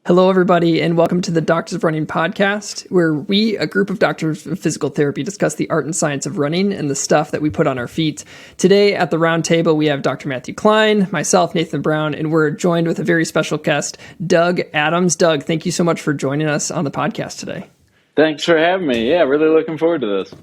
Hello, everybody, and welcome to the Doctors of Running podcast, where we, a group of doctors of physical therapy, discuss the art and science of running and the stuff that we put on our feet. Today, at the round table, we have Dr. Matthew Klein, myself, Nathan Brown, and we're joined with a very special guest, Doug Adams. Doug, thank you so much for joining us on the podcast today. Thanks for having me. Yeah, really looking forward to this.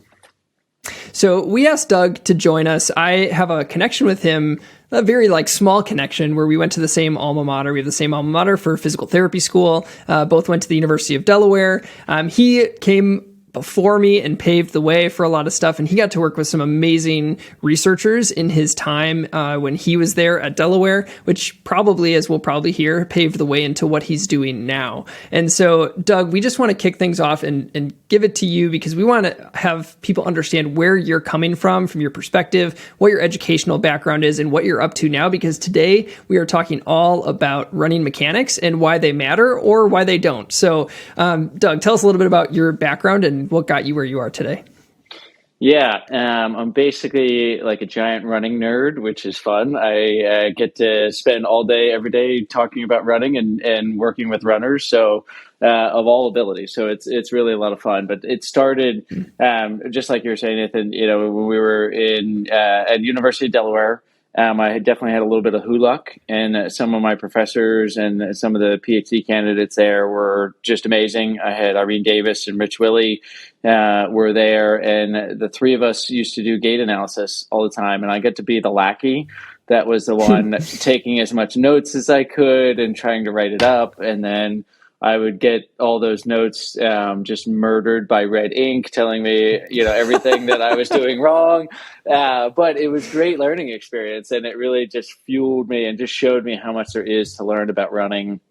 So we asked Doug to join us. I have a connection with him, a very small connection where we went to the same alma mater. We have the same alma mater for physical therapy school. Both went to the University of Delaware. He came before me and paved the way for a lot of stuff. And he got to work with some amazing researchers in his time when he was there at Delaware, which probably, as we'll probably hear, paved the way into what he's doing now. And so, Doug, we just want to kick things off and give it to you because we want to have people understand where you're coming from your perspective, what your educational background is, and what you're up to now. Because today we are talking all about running mechanics and why they matter or why they don't. So, Doug, tell us a little bit about your background and what got you where you are today. Yeah, I'm basically like a giant running nerd, which is fun. I get to spend all day, every day talking about running and working with runners. So of all abilities. So it's really a lot of fun. But it started just like you were saying, Nathan, when we were at University of Delaware. I definitely had a little bit of luck, and some of my professors and some of the PhD candidates there were just amazing. I had Irene Davis and Rich Willey were there, and the three of us used to do gait analysis all the time, and I get to be the lackey. That was the one taking as much notes as I could and trying to write it up, and then I would get all those notes just murdered by red ink telling me, everything that I was doing wrong. But it was a great learning experience, and it really just fueled me and just showed me how much there is to learn about running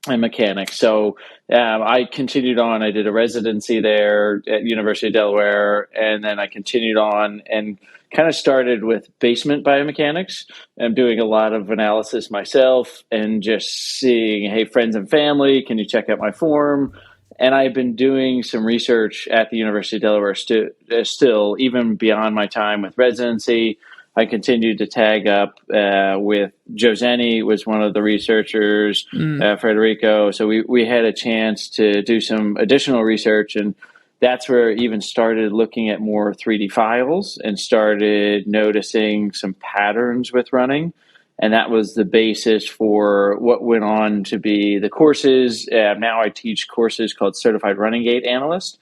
and mechanics. So I continued on. I did a residency there at University of Delaware, and then I continued on and kind of started with basement biomechanics. I'm doing a lot of analysis myself and just seeing, hey, friends and family, can you check out my form? And I've been doing some research at the University of Delaware still, even beyond my time with residency. I continued to tag up with Joe Zenny was one of the researchers, Federico. So we had a chance to do some additional research, and that's where I even started looking at more 3D files and started noticing some patterns with running. And that was the basis for what went on to be the courses. Now I teach courses called Certified Running Gait Analyst.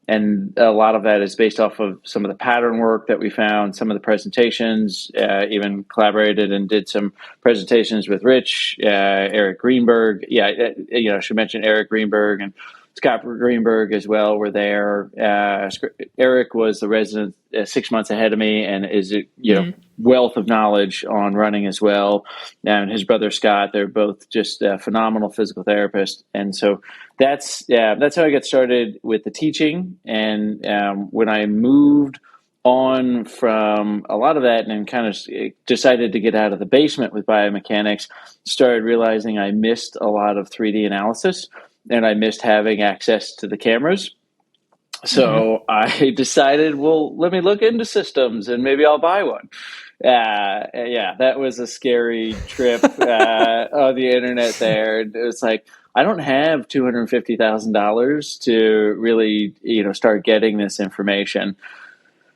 And a lot of that is based off of some of the pattern work that we found, some of the presentations, even collaborated and did some presentations with Rich, Eric Greenberg. I should mention Eric Greenberg and Scott Greenberg as well were there. Eric was the resident 6 months ahead of me and is wealth of knowledge on running as well. And his brother Scott, they're both just phenomenal physical therapists. And so that's how I got started with the teaching. And when I moved on from a lot of that and kind of decided to get out of the basement with biomechanics, started realizing I missed a lot of 3D analysis. And I missed having access to the cameras. So I decided, well, let me look into systems and maybe I'll buy one. That was a scary trip on the internet there. It was like, I don't have $250,000 to really, start getting this information.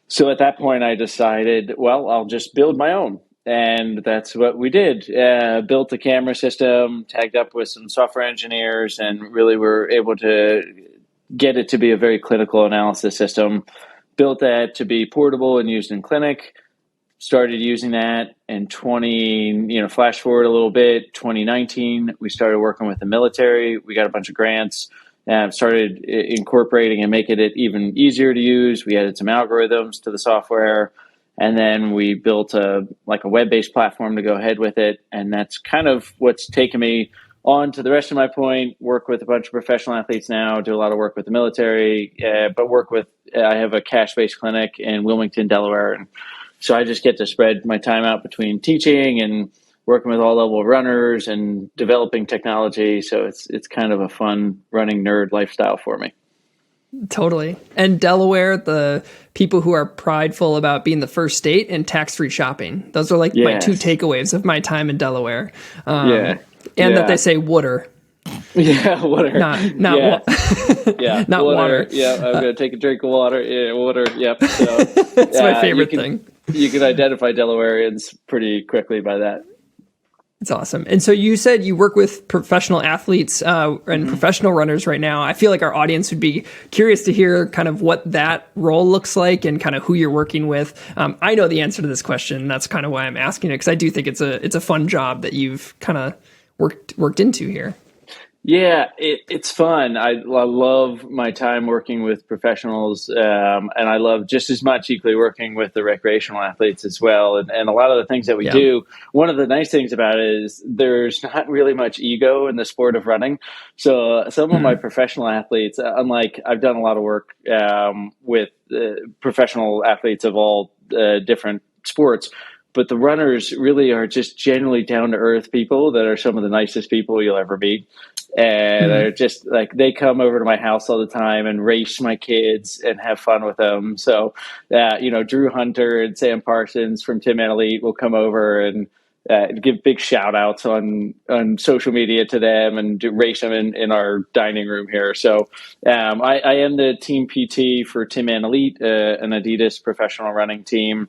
So at that point I decided, well, I'll just build my own. And that's what we did. Built a camera system, tagged up with some software engineers, and really were able to get it to be a very clinical analysis system. Built that to be portable and used in clinic. Started using that in flash forward a little bit, 2019, we started working with the military. We got a bunch of grants. Started incorporating and making it even easier to use. We added some algorithms to the software. And then we built a web-based platform to go ahead with it. And that's kind of what's taken me on to the rest of my point, work with a bunch of professional athletes now, do a lot of work with the military, but I have a cash-based clinic in Wilmington, Delaware. And so I just get to spread my time out between teaching and working with all level runners and developing technology. So it's kind of a fun running nerd lifestyle for me. Totally. And Delaware, the people who are prideful about being the first state and tax-free shopping. Those are my two takeaways of my time in Delaware. And that they say water. Yeah, water. not Yeah, yeah, not water. water. Yeah, I'm gonna take a drink of water. Yeah, water. Yep. So, It's my yeah, favorite thing. you can identify Delawareans pretty quickly by that. It's awesome. And so you said you work with professional athletes and Mm-hmm. professional runners right now. I feel like our audience would be curious to hear kind of what that role looks like and kind of who you're working with. I know the answer to this question. That's kind of why I'm asking it, because I do think it's a fun job that you've kind of worked into here. Yeah, it's fun. I love my time working with professionals, and I love just as much equally working with the recreational athletes as well. And a lot of the things that we Yeah. do, one of the nice things about it is there's not really much ego in the sport of running. So some of my Hmm. professional athletes, unlike I've done a lot of work with professional athletes of all different sports. But the runners really are just generally down to earth people that are some of the nicest people you'll ever meet, and Hmm. they're just like they come over to my house all the time and race my kids and have fun with them. So, Drew Hunter and Sam Parsons from Tim and Elite will come over and give big shout outs on social media to them and race them in our dining room here. So, I am the team PT for Tim and Elite, an Adidas professional running team.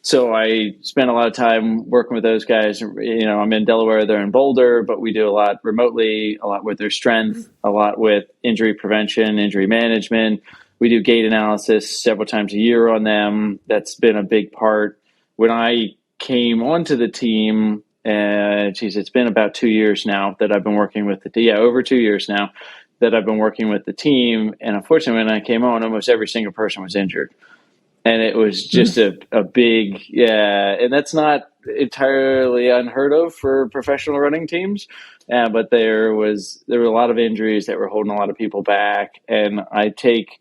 So I spent a lot of time working with those guys. I'm in Delaware, they're in Boulder, but we do a lot remotely, a lot with their strength, a lot with injury prevention, injury management. We do gait analysis several times a year on them. That's been a big part. When I came onto the team, it's been about 2 years now that I've been working with the team. Yeah, over 2 years now that I've been working with the team. And unfortunately, when I came on, almost every single person was injured, and it was just a big, yeah, and that's not entirely unheard of for professional running teams, but there were a lot of injuries that were holding a lot of people back, and I take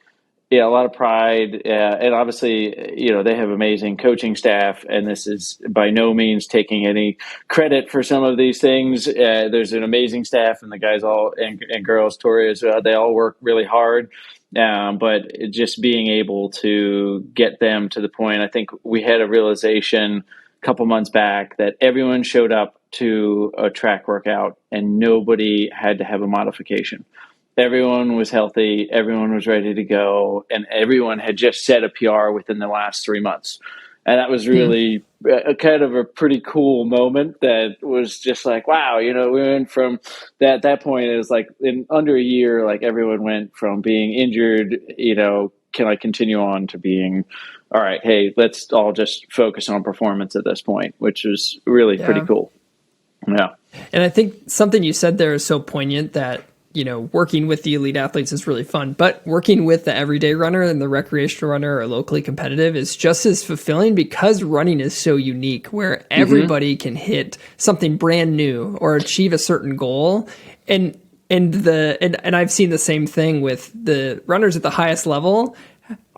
a lot of pride, and obviously they have amazing coaching staff, and this is by no means taking any credit for some of these things. There's an amazing staff, and the guys all and girls, Tori as well, they all work really hard. But just being able to get them to the point, I think we had a realization a couple months back that everyone showed up to a track workout and nobody had to have a modification. Everyone was healthy, everyone was ready to go, and everyone had just set a PR within the last 3 months. And that was really a kind of a pretty cool moment that was just like, wow, we went from that point. It was like in under a year, like everyone went from being injured, can I continue on, to being, all right, hey, let's all just focus on performance at this point, which was really pretty Yeah. cool. Yeah. And I think something you said there is so poignant that, working with the elite athletes is really fun, but working with the everyday runner and the recreational runner or locally competitive is just as fulfilling, because running is so unique where everybody can hit something brand new or achieve a certain goal. And I've seen the same thing with the runners at the highest level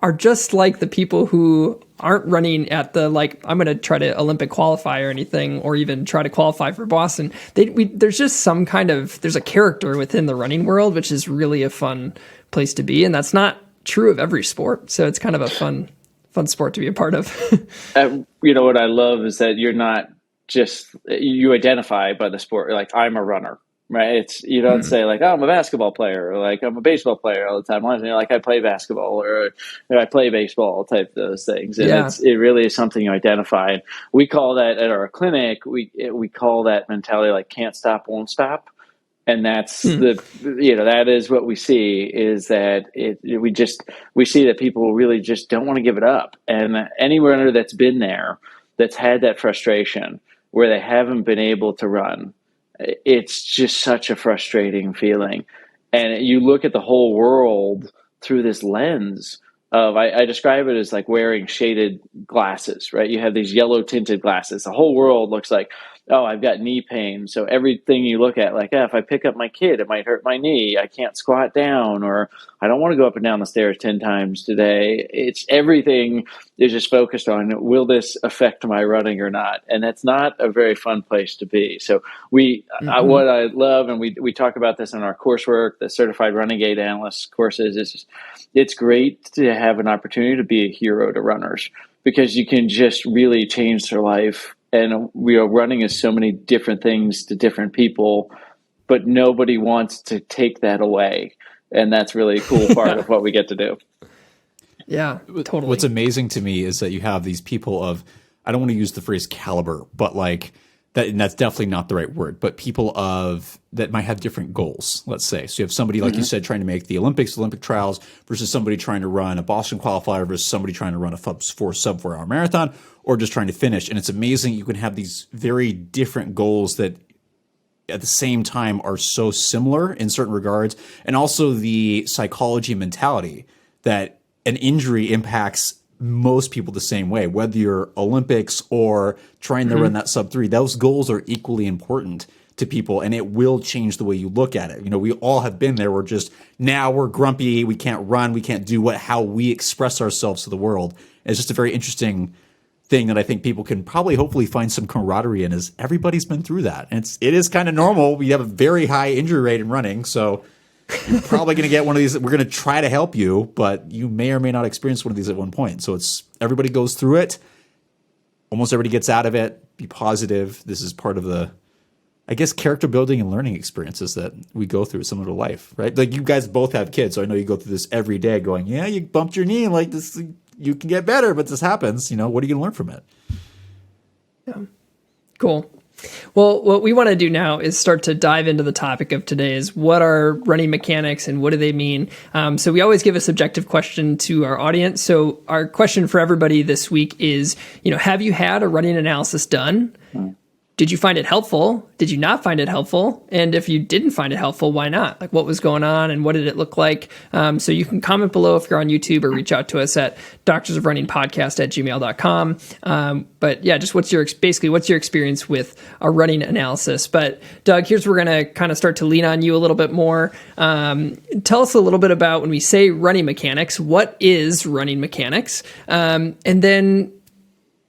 are just like the people who aren't running at the, like, I'm going to try to Olympic qualify or anything, or even try to qualify for Boston. There's just some kind of, there's a character within the running world, which is really a fun place to be. And that's not true of every sport. So it's kind of a fun sport to be a part of. What I love is that you're not just, you identify by the sport. Like, I'm a runner. Right. You don't say like, oh, I'm a basketball player, or like I'm a baseball player all the time. You're like, I play basketball, or I play baseball, type of those things. And Yeah. it really is something you identify. We call that at our clinic, we call that mentality like can't stop, won't stop. And that's that is what we see, is that we see that people really just don't want to give it up. And any runner that's been there, that's had that frustration where they haven't been able to run, it's just such a frustrating feeling. And you look at the whole world through this lens of, I describe it as like wearing shaded glasses, right? You have these yellow tinted glasses. The whole world looks like, oh, I've got knee pain. So everything you look at, like, if I pick up my kid, it might hurt my knee. I can't squat down, or I don't want to go up and down the stairs 10 times today. It's everything is just focused on, will this affect my running or not? And that's not a very fun place to be. So what I love, and we talk about this in our coursework, the certified running gait analyst courses, is it's great to have an opportunity to be a hero to runners, because you can just really change their life. And running is so many different things to different people, but nobody wants to take that away. And that's really a cool part of what we get to do. Yeah, totally. What's amazing to me is that you have these people of, I don't want to use the phrase caliber, but like that, and that's definitely not the right word, but people of that might have different goals, let's say. So you have somebody, like you said, trying to make the Olympics, Olympic trials, versus somebody trying to run a Boston qualifier versus somebody trying to run a sub 4 hour marathon, or just trying to finish. And it's amazing. You can have these very different goals that at the same time are so similar in certain regards. And also the psychology and mentality that an injury impacts most people the same way, whether you're Olympics or trying to run that sub 3, those goals are equally important to people, and it will change the way you look at it. You know, we all have been there. We're just, now we're grumpy. We can't run. We can't do how we express ourselves to the world. And it's just a very interesting thing that I think people can probably hopefully find some camaraderie in, is everybody's been through that. And it is kind of normal. We have a very high injury rate in running. So you're probably going to get one of these. We're going to try to help you, but you may or may not experience one of these at one point. So everybody goes through it. Almost everybody gets out of it. Be positive. This is part of the, I guess, character building and learning experiences that we go through similar to life, right? Like you guys both have kids. So I know you go through this every day going, yeah, you bumped your knee, like this, you can get better, but this happens. You know, what are you going to learn from it? Yeah. Cool. Well, what we want to do now is start to dive into the topic of today is what are running mechanics and what do they mean? So we always give a subjective question to our audience. So our question for everybody this week is, have you had a running analysis done? Did you find it helpful? Did you not find it helpful? And if you didn't find it helpful, why not? Like what was going on and what did it look like? So you can comment below if you're on YouTube or reach out to us at doctorsofrunningpodcast@gmail.com. But yeah, just what's your experience with a running analysis? But Doug, here's where we're going to kind of start to lean on you a little bit more. Tell us a little bit about when we say running mechanics, what is running mechanics? And then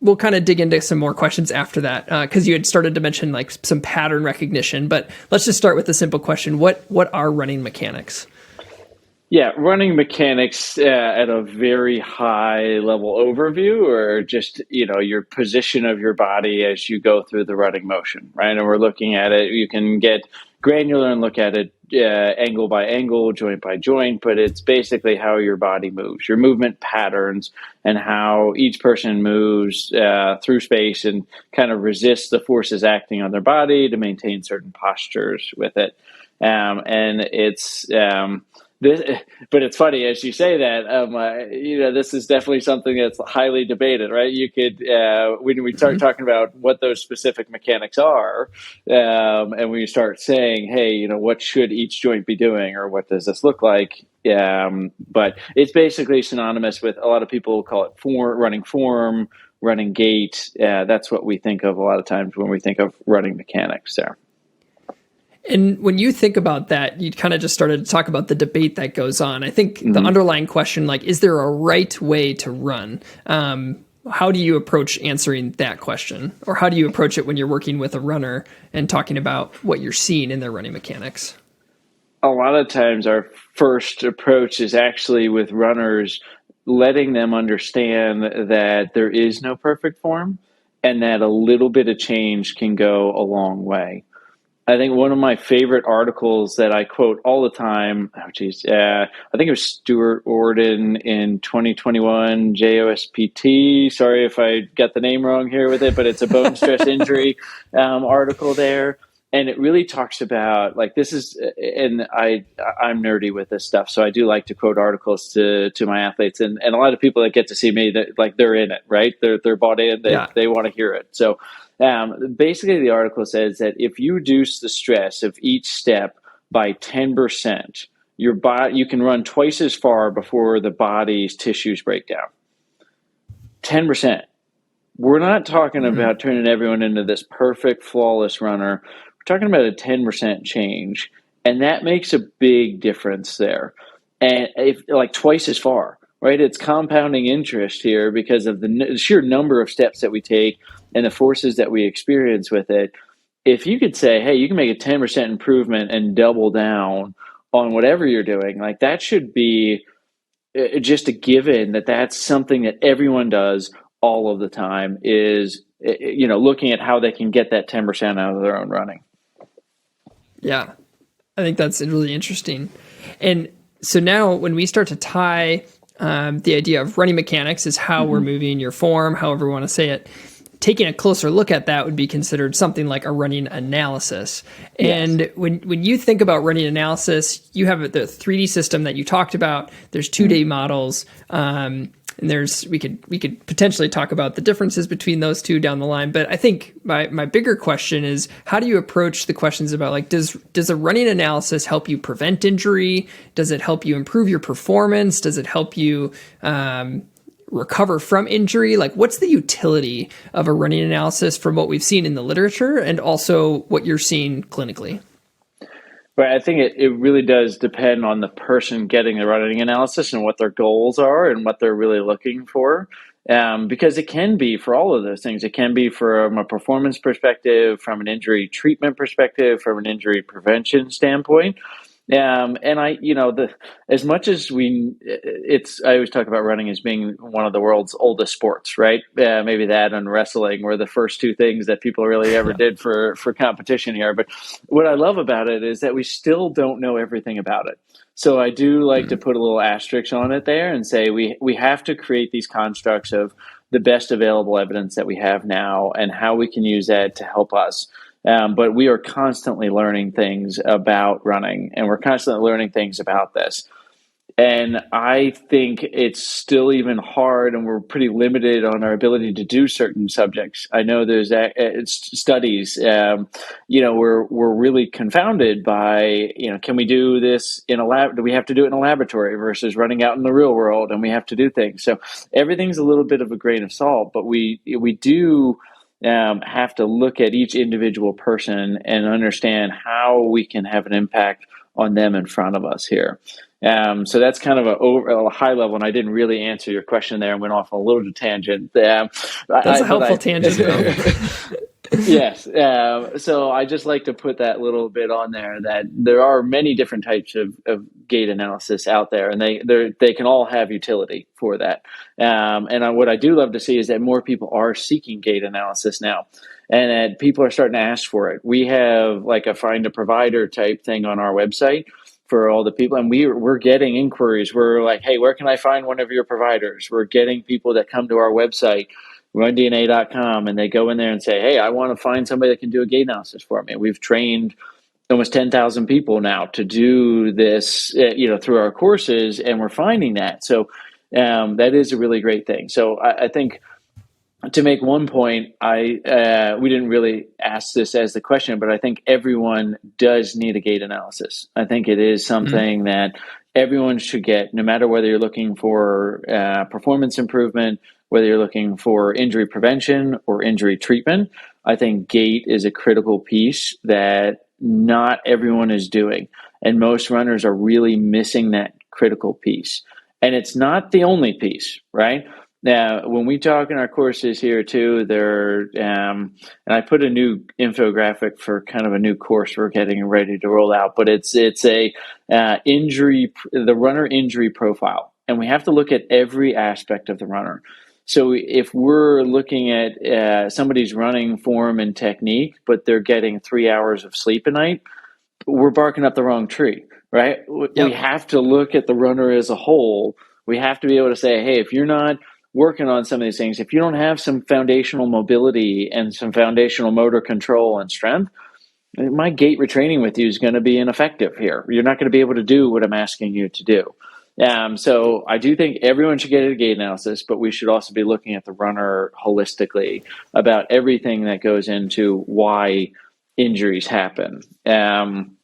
we'll kind of dig into some more questions after that, because you had started to mention like some pattern recognition. But let's just start with the simple question: what are running mechanics? Yeah, running mechanics at a very high level overview, or just your position of your body as you go through the running motion, right? And we're looking at it. You can get granular and look at it angle by angle, joint by joint, but it's basically how your body moves, your movement patterns, and how each person moves through space and kind of resists the forces acting on their body to maintain certain postures with it. And it's but it's funny as you say that, this is definitely something that's highly debated, right? You could, when we start talking about what those specific mechanics are, and we start saying, hey, what should each joint be doing, or what does this look like? But it's basically synonymous with, a lot of people call it running form, running gait. That's what we think of a lot of times when we think of running mechanics there. And when you think about that, you kind of just started to talk about the debate that goes on. I think the underlying question, like, is there a right way to run? How do you approach answering that question? Or how do you approach it when you're working with a runner and talking about what you're seeing in their running mechanics? A lot of times our first approach is actually with runners, letting them understand that there is no perfect form and that a little bit of change can go a long way. I think one of my favorite articles that I quote all the time, I think it was Stuart Orden in 2021, JOSPT. Sorry if I got the name wrong here with it, but it's a bone stress injury article there. And it really talks about, like, this is, and I'm nerdy with this stuff, so I do like to quote articles to my athletes, and a lot of people that get to see me, that like they're in it, right? They're bought in, they want to hear it. So basically the article says that if you reduce the stress of each step by 10%, you can run twice as far before the body's tissues break down. 10%. We're not talking about turning everyone into this perfect, flawless runner. We're talking about a 10% change, and that makes a big difference there. And if like twice as far, right? It's compounding interest here because of the sheer number of steps that we take and the forces that we experience with it. If you could say, hey, you can make a 10% improvement and double down on whatever you're doing, like that should be just a given, that's something that everyone does all of the time, is, looking at how they can get that 10% out of their own running. Yeah. I think that's really interesting. And so now when we start to tie the idea of running mechanics is how we're moving your form, however we want to say it, taking a closer look at that would be considered something like a running analysis. And Yes. when you think about running analysis, you have the 3D system that you talked about. There's 2D models. And we could potentially talk about the differences between those two down the line. But I think my bigger question is, how do you approach the questions about, like, does a running analysis help you prevent injury? Does it help you improve your performance? Does it help you recover from injury? Like, what's the utility of a running analysis from what we've seen in the literature and also what you're seeing clinically? But I think it really does depend on the person getting the running analysis and what their goals are and what they're really looking for. Because it can be for all of those things. It can be from a performance perspective, from an injury treatment perspective, from an injury prevention standpoint. And as much as I always talk about running as being one of the world's oldest sports, right? Maybe that and wrestling were the first two things that people really ever did for competition here. But what I love about it is that we still don't know everything about it. So I do like to put a little asterisk on it there and say we have to create these constructs of the best available evidence that we have now and how we can use that to help us. But we are constantly learning things about running, and we're constantly learning things about this. And I think it's still even hard, and we're pretty limited on our ability to do certain subjects. I know there's studies, we're really confounded by, can we do this in a lab? Do we have to do it in a laboratory versus running out in the real world? And we have to do things. So everything's a little bit of a grain of salt, but we do have to look at each individual person and understand how we can have an impact on them in front of us here. So that's kind of a high level, and I didn't really answer your question there and went off on a little tangent. That's a helpful tangent, though. Yes. So I just like to put that little bit on there that there are many different types of gait analysis out there, and they can all have utility for that. What I do love to see is that more people are seeking gait analysis now, and that people are starting to ask for it. We have like a find a provider type thing on our website for all the people, and we're getting inquiries. We're like, hey, where can I find one of your providers? We're getting people that come to our website, rundna.com, and they go in there and say, hey, I want to find somebody that can do a gait analysis for me. We've trained almost 10,000 people now to do this, through our courses, and we're finding that. So that is a really great thing. So I think, to make one point, we didn't really ask this as the question, but I think everyone does need a gait analysis. I think it is something that everyone should get, no matter whether you're looking for performance improvement, whether you're looking for injury prevention or injury treatment. I think gait is a critical piece that not everyone is doing, and most runners are really missing that critical piece. And it's not the only piece, right? Now, when we talk in our courses here too, and I put a new infographic for kind of a new course we're getting ready to roll out, but it's the runner injury profile, and we have to look at every aspect of the runner. So if we're looking at somebody's running form and technique, but they're getting 3 hours of sleep a night, we're barking up the wrong tree, right? Yep. We have to look at the runner as a whole. We have to be able to say, hey, if you're not working on some of these things, if you don't have some foundational mobility and some foundational motor control and strength, my gait retraining with you is going to be ineffective here. You're not going to be able to do what I'm asking you to do. So I do think everyone should get a gait analysis, but we should also be looking at the runner holistically about everything that goes into why injuries happen. And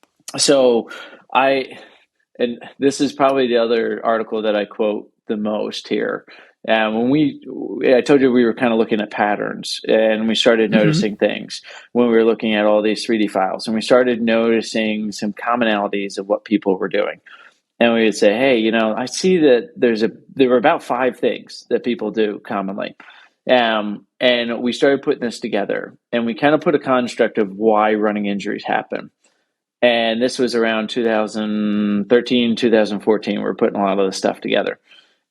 this is probably the other article that I quote the most here. I told you we were kind of looking at patterns, and we started noticing things when we were looking at all these 3D files, and we started noticing some commonalities of what people were doing. And we would say, hey, I see that there were about 5 things that people do commonly. And we started putting this together, and we kind of put a construct of why running injuries happen. And this was around 2013, 2014. We were putting a lot of this stuff together.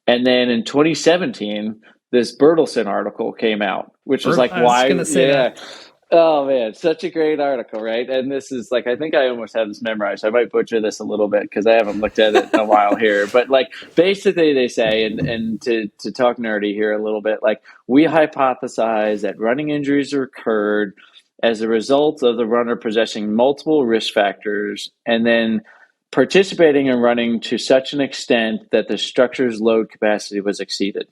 And then in 2017, this Bertelsen article came out, which was like, why? Oh man, such a great article, right? And this is like, I think I almost have this memorized. I might butcher this a little bit because I haven't looked at it in a while here. But like, basically, they say, and to talk nerdy here a little bit, like we hypothesize that running injuries occurred as a result of the runner possessing multiple risk factors, and then participating in running to such an extent that the structure's load capacity was exceeded.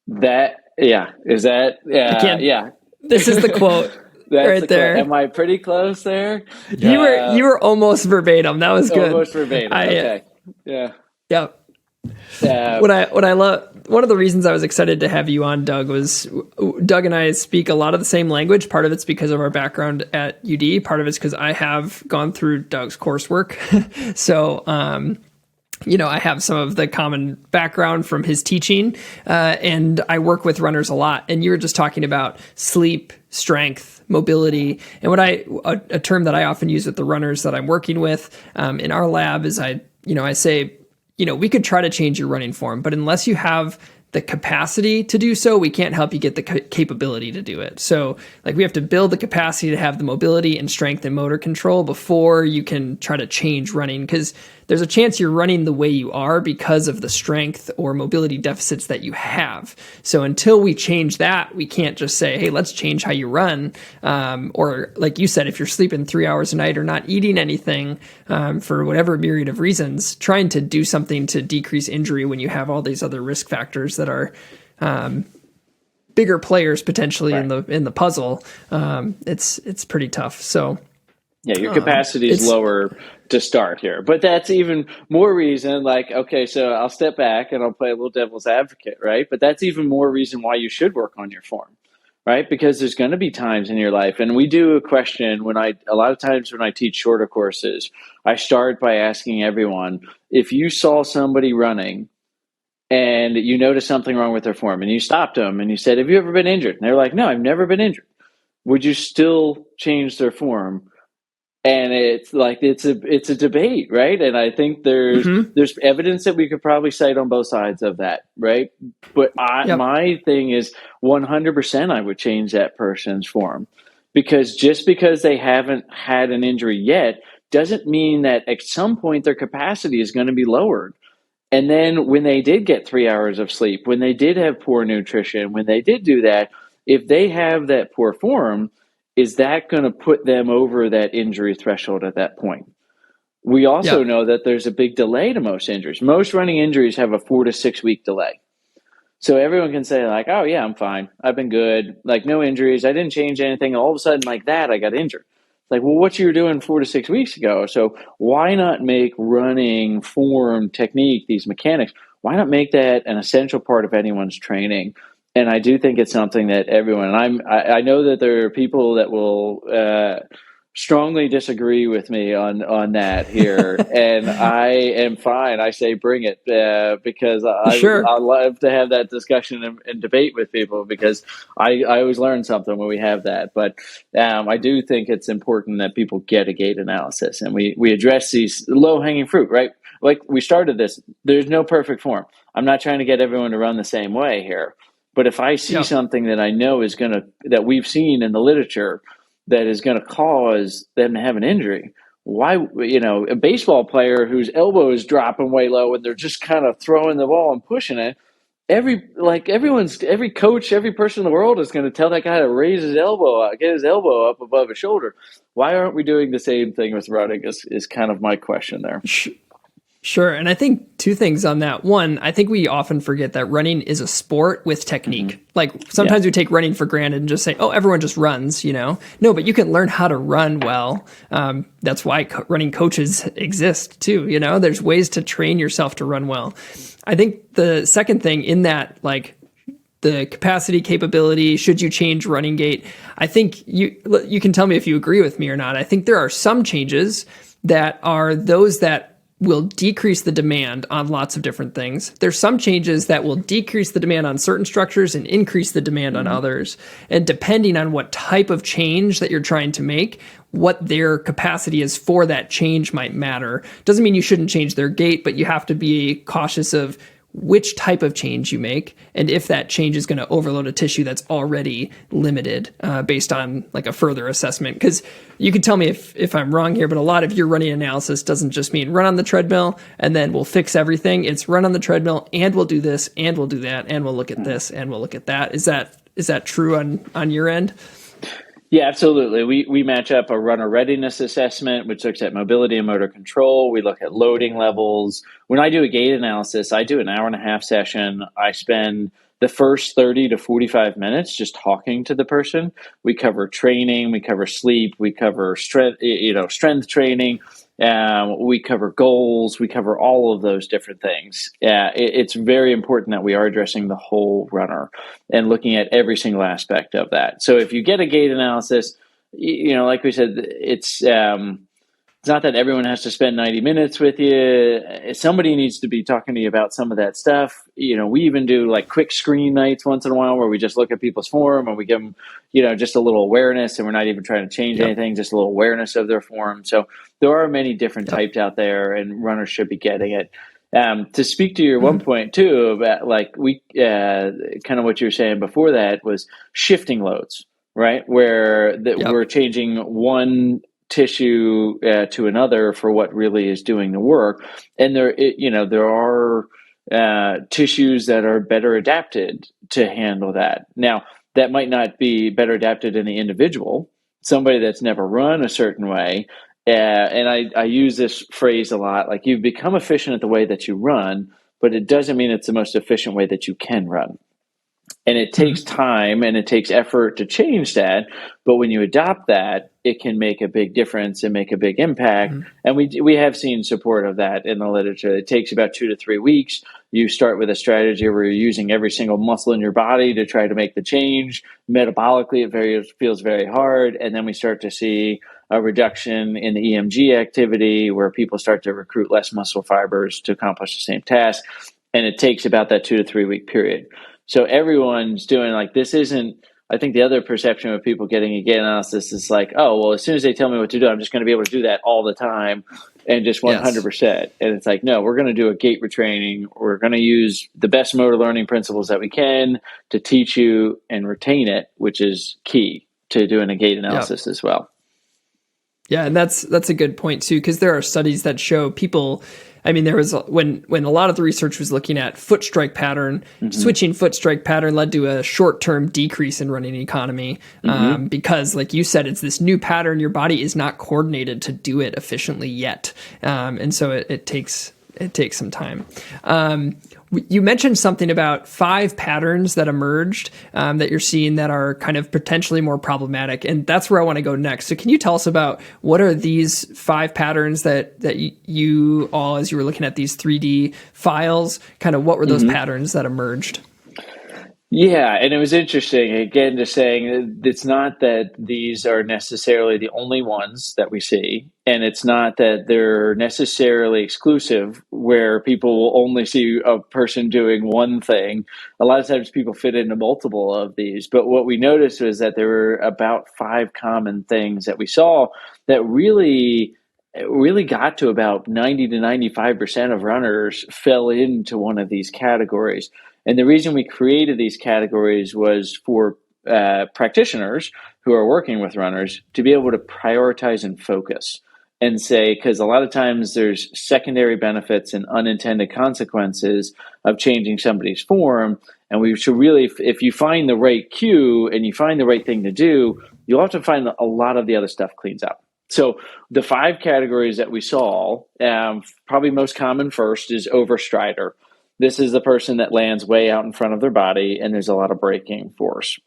That, yeah, is that, I can't. yeah. This is the quote. That's right there. Am I pretty close there? You were almost verbatim. That was good. Almost verbatim. Okay. Yeah. Yep. What I love, one of the reasons I was excited to have you on, Doug, was Doug and I speak a lot of the same language. Part of it's because of our background at UD. Part of it's because I have gone through Doug's coursework. So, I have some of the common background from his teaching, and I work with runners a lot. And you were just talking about sleep, strength, mobility, and a term that I often use with the runners that I'm working with in our lab is I say, we could try to change your running form, but unless you have the capacity to do so, we can't help you get the capability to do it. So like we have to build the capacity to have the mobility and strength and motor control before you can try to change running, because there's a chance you're running the way you are because of the strength or mobility deficits that you have. So until we change that, we can't just say, hey, let's change how you run. Or like you said, if you're sleeping 3 hours a night or not eating anything for whatever myriad of reasons, trying to do something to decrease injury when you have all these other risk factors that are bigger players potentially in the puzzle, it's pretty tough. So yeah, your capacity is lower to start here, but that's even more reason. Like, okay, so I'll step back and I'll play a little devil's advocate, right? But that's even more reason why you should work on your form, right? Because there's going to be times in your life, and we do a question a lot of times when I teach shorter courses, I start by asking everyone, if you saw somebody running and you noticed something wrong with their form and you stopped them and you said, have you ever been injured? And they're like, no, I've never been injured. Would you still change their form? And it's like, it's a debate, right? And I think there's evidence that we could probably cite on both sides of that, right? But my thing is 100% I would change that person's form, because just because they haven't had an injury yet doesn't mean that at some point their capacity is going to be lowered. And then when they did get 3 hours of sleep, when they did have poor nutrition, when they did do that, if they have that poor form, is that going to put them over that injury threshold at that point? We also know that there's a big delay to most injuries. Most running injuries have a 4 to 6 week delay. So everyone can say like, oh yeah, I'm fine. I've been good. Like no injuries. I didn't change anything. All of a sudden like that, I got injured. Like, well, what you were doing 4 to 6 weeks ago? So why not make running, form, technique, these mechanics, why not make that an essential part of anyone's training? And I do think it's something that everyone, I know that there are people that will strongly disagree with me on that here. And I am fine. I say bring it because I love to have that discussion and debate with people, because I always learn something when we have that. But I do think it's important that people get a gait analysis and we address these low-hanging fruit, right? Like we started this, there's no perfect form. I'm not trying to get everyone to run the same way here. But if I see something that I know is that we've seen in the literature that is going to cause them to have an injury, why, a baseball player whose elbow is dropping way low and they're just kind of throwing the ball and pushing it, every coach, every person in the world is going to tell that guy to raise his elbow up, get his elbow up above his shoulder. Why aren't we doing the same thing with running is kind of my question there. Sure. And I think two things on that. One, I think we often forget that running is a sport with technique. Mm-hmm. Like sometimes we take running for granted and just say, oh, everyone just runs, No, but you can learn how to run well. That's why running coaches exist too. There's ways to train yourself to run well. I think the second thing in that, like the capacity, capability, should you change running gait? I think you can tell me if you agree with me or not. I think there are some changes that are those that will decrease the demand on lots of different things. There's some changes that will decrease the demand on certain structures and increase the demand on others. And depending on what type of change that you're trying to make, what their capacity is for that change might matter. Doesn't mean you shouldn't change their gait, but you have to be cautious of which type of change you make, and if that change is going to overload a tissue that's already limited based on like a further assessment. Because you could tell me if I'm wrong here, but a lot of your running analysis doesn't just mean run on the treadmill and then we'll fix everything. It's run on the treadmill and we'll do this and we'll do that and we'll look at this and we'll look at that. Is that true on your end? Yeah, absolutely. We match up a runner readiness assessment, which looks at mobility and motor control. We look at loading levels. When I do a gait analysis, I do an hour and a half session. I spend the first 30 to 45 minutes just talking to the person. We cover training, we cover sleep, we cover strength training. We cover goals, we cover all of those different things. It's very important that we are addressing the whole runner and looking at every single aspect of that. So if you get a gait analysis, like we said, it's not that everyone has to spend 90 minutes with you. Somebody needs to be talking to you about some of that stuff. We even do like quick screen nights once in a while where we just look at people's form and we give them, just a little awareness, and we're not even trying to change anything, just a little awareness of their form. So there are many different types out there, and runners should be getting it. To speak to your one point too about like we kind of what you were saying before that was shifting loads, right? Where we're changing one tissue to another for what really is doing the work, and there are tissues that are better adapted to handle that. Now, that might not be better adapted in the individual, somebody that's never run a certain way. And I use this phrase a lot, like you've become efficient at the way that you run, but it doesn't mean it's the most efficient way that you can run. And it takes time and it takes effort to change that. But when you adopt that, it can make a big difference and make a big impact. And we have seen support of that in the literature. It takes about 2 to 3 weeks. You start with a strategy where you're using every single muscle in your body to try to make the change. Metabolically, it feels very hard. And then we start to see a reduction in the EMG activity where people start to recruit less muscle fibers to accomplish the same task. And it takes about that 2 to 3 week period. So everyone's doing like, this isn't, I think the other perception of people getting a gait analysis is like, oh, well, as soon as they tell me what to do, I'm just going to be able to do that all the time and just 100%. And it's like, no, we're going to do a gait retraining. We're going to use the best motor learning principles that we can to teach you and retain it, which is key to doing a gait analysis as well. Yeah, and that's a good point too, because there are studies that show people. I mean, there was when a lot of the research was looking at foot strike pattern, switching foot strike pattern led to a short-term decrease in running economy because, like you said, it's this new pattern. Your body is not coordinated to do it efficiently yet, and so it takes some time. You mentioned something about 5 patterns that emerged that you're seeing that are kind of potentially more problematic, and that's where I want to go next. So can you tell us about what are these 5 patterns that you all, as you were looking at these 3D files, kind of what were those patterns that emerged? Yeah, and it was interesting, again, just saying it's not that these are necessarily the only ones that we see, and it's not that they're necessarily exclusive where people will only see a person doing one thing. A lot of times people fit into multiple of these, but what we noticed was that there were about 5 common things that we saw that really got to about 90 to 95% of runners fell into one of these categories. And the reason we created these categories was for practitioners who are working with runners to be able to prioritize and focus and say, because a lot of times there's secondary benefits and unintended consequences of changing somebody's form. And we should really, if you find the right cue and you find the right thing to do, you'll have to find a lot of the other stuff cleans up. So the 5 categories that we saw, probably most common first is overstrider. This is the person that lands way out in front of their body and there's a lot of braking force.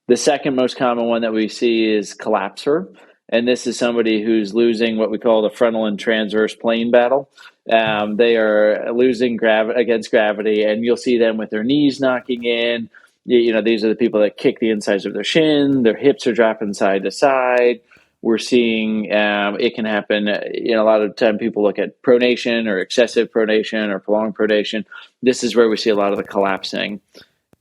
The second most common one that we see is collapser. And this is somebody who's losing what we call the frontal and transverse plane battle. They are losing against gravity, and you'll see them with their knees knocking in. These are the people that kick the insides of their shin. Their hips are dropping side to side. We're seeing it can happen. A lot of time people look at pronation or excessive pronation or prolonged pronation. This is where we see a lot of the collapsing.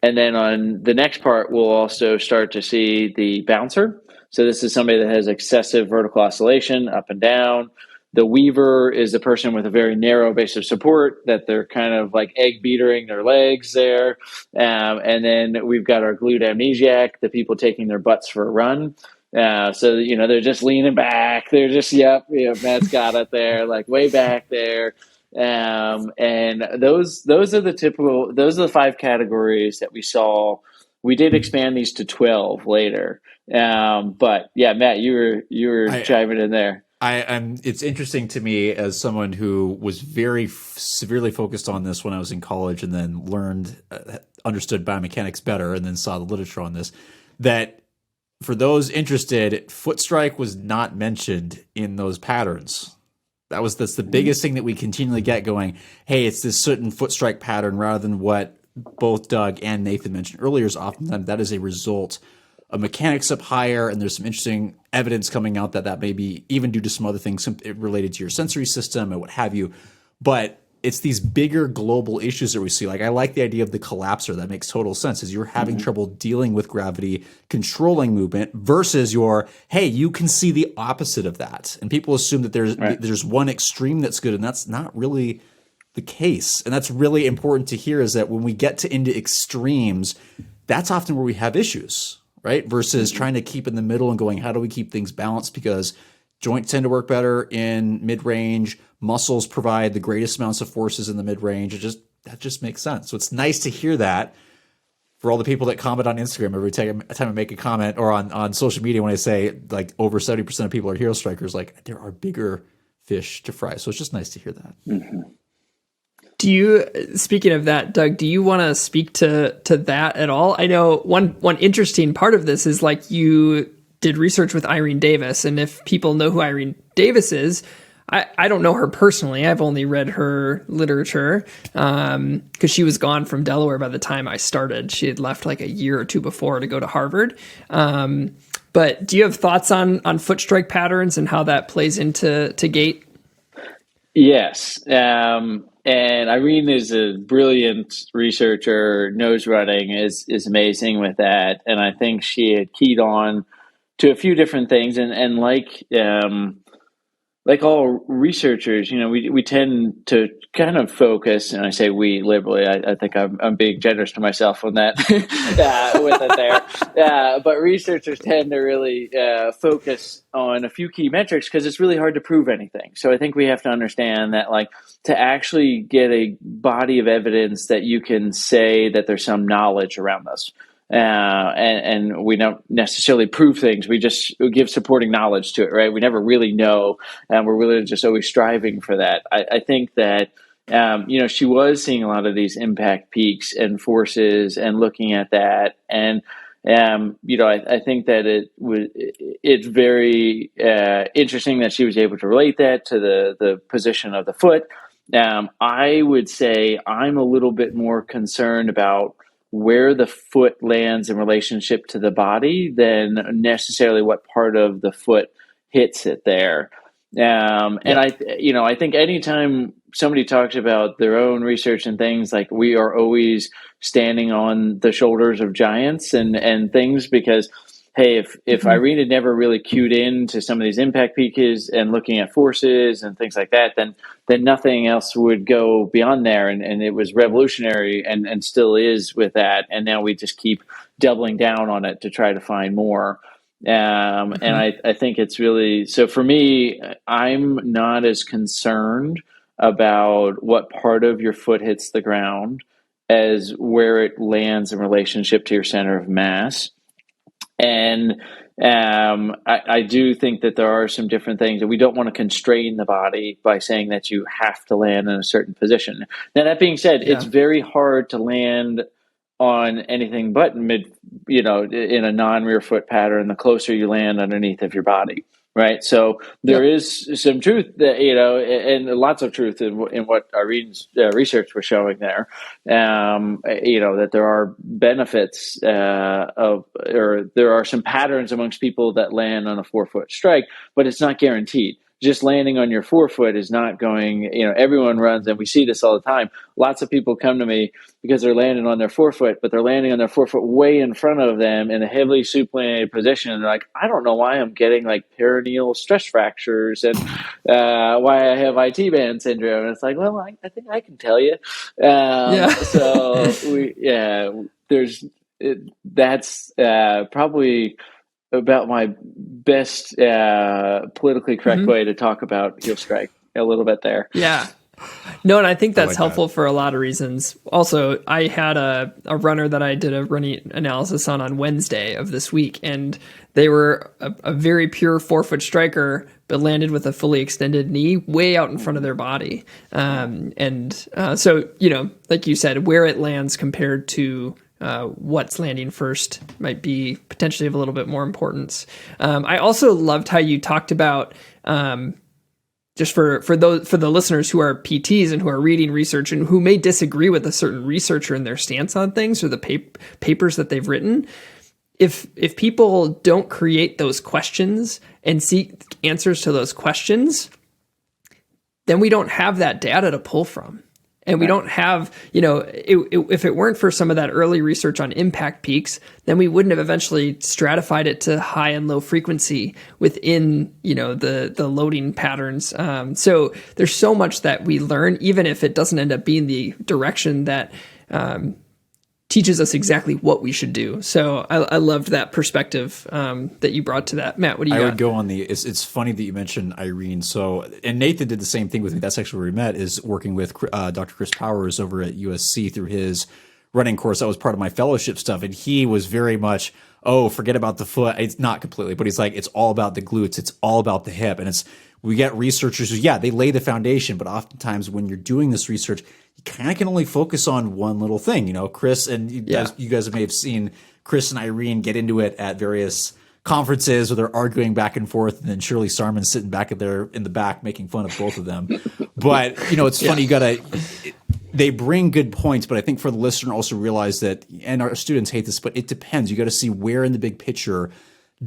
And then on the next part, we'll also start to see the bouncer. So this is somebody that has excessive vertical oscillation up and down. The weaver is the person with a very narrow base of support that they're kind of like egg beatering their legs there. And then we've got our glute amnesiac, the people taking their butts for a run. So, they're just leaning back. They're just, Matt's got it there, like way back there. And those are the 5 categories that we saw. We did expand these to 12 later. But yeah, Matt, you were chiming in there. It's interesting to me as someone who was very severely focused on this when I was in college, and then understood biomechanics better, and then saw the literature on this, that for those interested, foot strike was not mentioned in those patterns. That's the biggest thing that we continually get going. Hey, it's this certain foot strike pattern, rather than what both Doug and Nathan mentioned earlier. Is often that is a result of mechanics up higher, and there's some interesting evidence coming out that may be even due to some other things related to your sensory system and what have you. But it's these bigger global issues that we see. Like, I like the idea of the collapser. That makes total sense. Is you're having trouble dealing with gravity, controlling movement, versus hey, you can see the opposite of that. And people assume that there's one extreme that's good, and that's not really the case. And that's really important to hear, is that when we get into extremes, that's often where we have issues. Right? Versus trying to keep in the middle and going, how do we keep things balanced? Because joints tend to work better in mid-range. Muscles provide the greatest amounts of forces in the mid-range. That just makes sense. So it's nice to hear that for all the people that comment on Instagram every time I make a comment, or on social media when I say like over 70% of people are hero strikers. Like, there are bigger fish to fry. So it's just nice to hear that. Mm-hmm. Speaking of that, Doug, do you want to speak to that at all? I know one interesting part of this is, like, you did research with Irene Davis, and if people know who Irene Davis is, I don't know her personally. I've only read her literature because she was gone from Delaware by the time I started. She had left like a year or two before to go to Harvard. But do you have thoughts on foot strike patterns and how that plays into Gait? Yes. And Irene is a brilliant researcher, knows running, is amazing with that. And I think she had keyed on to a few different things. And like all researchers, we tend to kind of focus, and I say we liberally. I think I'm being generous to myself on that with it there. But researchers tend to really focus on a few key metrics because it's really hard to prove anything. So I think we have to understand that, like, to actually get a body of evidence that you can say that there's some knowledge around this. And we don't necessarily prove things. We just give supporting knowledge to it, right? We never really know, and we're really just always striving for that. I think that, she was seeing a lot of these impact peaks and forces and looking at that. And, I think that it's very interesting that she was able to relate that to the position of the foot. I would say I'm a little bit more concerned about where the foot lands in relationship to the body than necessarily what part of the foot hits it there. And I think anytime somebody talks about their own research and things, like, we are always standing on the shoulders of giants and things, because, hey, if Irene had never really cued in to some of these impact peaks and looking at forces and things like that, then nothing else would go beyond there. And it was revolutionary and still is with that. And now we just keep doubling down on it to try to find more. And I think it's really, so for me, I'm not as concerned about what part of your foot hits the ground as where it lands in relationship to your center of mass. And I do think that there are some different things that we don't want to constrain the body by saying that you have to land in a certain position. Now, that being said, it's very hard to land on anything but in a non-rear foot pattern, the closer you land underneath of your body. Right. So there is some truth that, and lots of truth in what Irene's research was showing there, that there are benefits or there are some patterns amongst people that land on a 4-foot strike, but it's not guaranteed. just landing on your forefoot is not going, everyone runs, and we see this all the time. Lots of people come to me because they're landing on their forefoot, but they're landing on their forefoot way in front of them in a heavily supinated position. And they're like, I don't know why I'm getting like perineal stress fractures and why I have IT band syndrome. And it's like, well, I think I can tell you. So that's probably about my best politically correct way to talk about heel strike a little bit there. Yeah. No, and I think that's helpful for a lot of reasons. Also, I had a runner that I did a running analysis on Wednesday of this week, and they were a very pure forefoot striker, but landed with a fully extended knee way out in front of their body. So, like you said, where it lands compared to what's landing first might be potentially of a little bit more importance. I also loved how you talked about just for the listeners who are PTs and who are reading research and who may disagree with a certain researcher in their stance on things or the papers that they've written. If people don't create those questions and seek answers to those questions, then we don't have that data to pull from. And we don't have, if it weren't for some of that early research on impact peaks, then we wouldn't have eventually stratified it to high and low frequency within, the loading patterns. So there's so much that we learn, even if it doesn't end up being the direction that teaches us exactly what we should do. So I loved that perspective that you brought to that. Matt, what do you got? I would go on it's funny that you mentioned Irene. So, and Nathan did the same thing with me. That's actually where we met, is working with Dr. Chris Powers over at USC through his running course. That was part of my fellowship stuff. And he was very much, forget about the foot. It's not completely, but he's like, it's all about the glutes. It's all about the hip. And we get researchers who, they lay the foundation, but oftentimes when you're doing this research, you kind of can only focus on one little thing. Chris and you guys may have seen Chris and Irene get into it at various conferences where they're arguing back and forth, and then Shirley Sarman's sitting back there in the back making fun of both of them. But it's funny. They bring good points, but I think for the listener also realize that, and our students hate this, but it depends. You got to see where in the big picture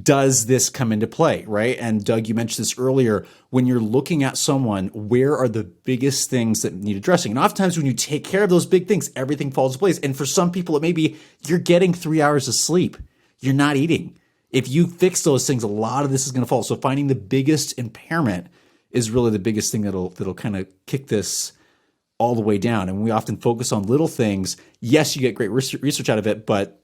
does this come into play, right? And Doug, you mentioned this earlier. When you're looking at someone, where are the biggest things that need addressing? And oftentimes when you take care of those big things, everything falls into place. And for some people, it may be you're getting 3 hours of sleep. You're not eating. If you fix those things, a lot of this is going to fall. So finding the biggest impairment is really the biggest thing that'll kind of kick this all the way down. And we often focus on little things. Yes, you get great research out of it, but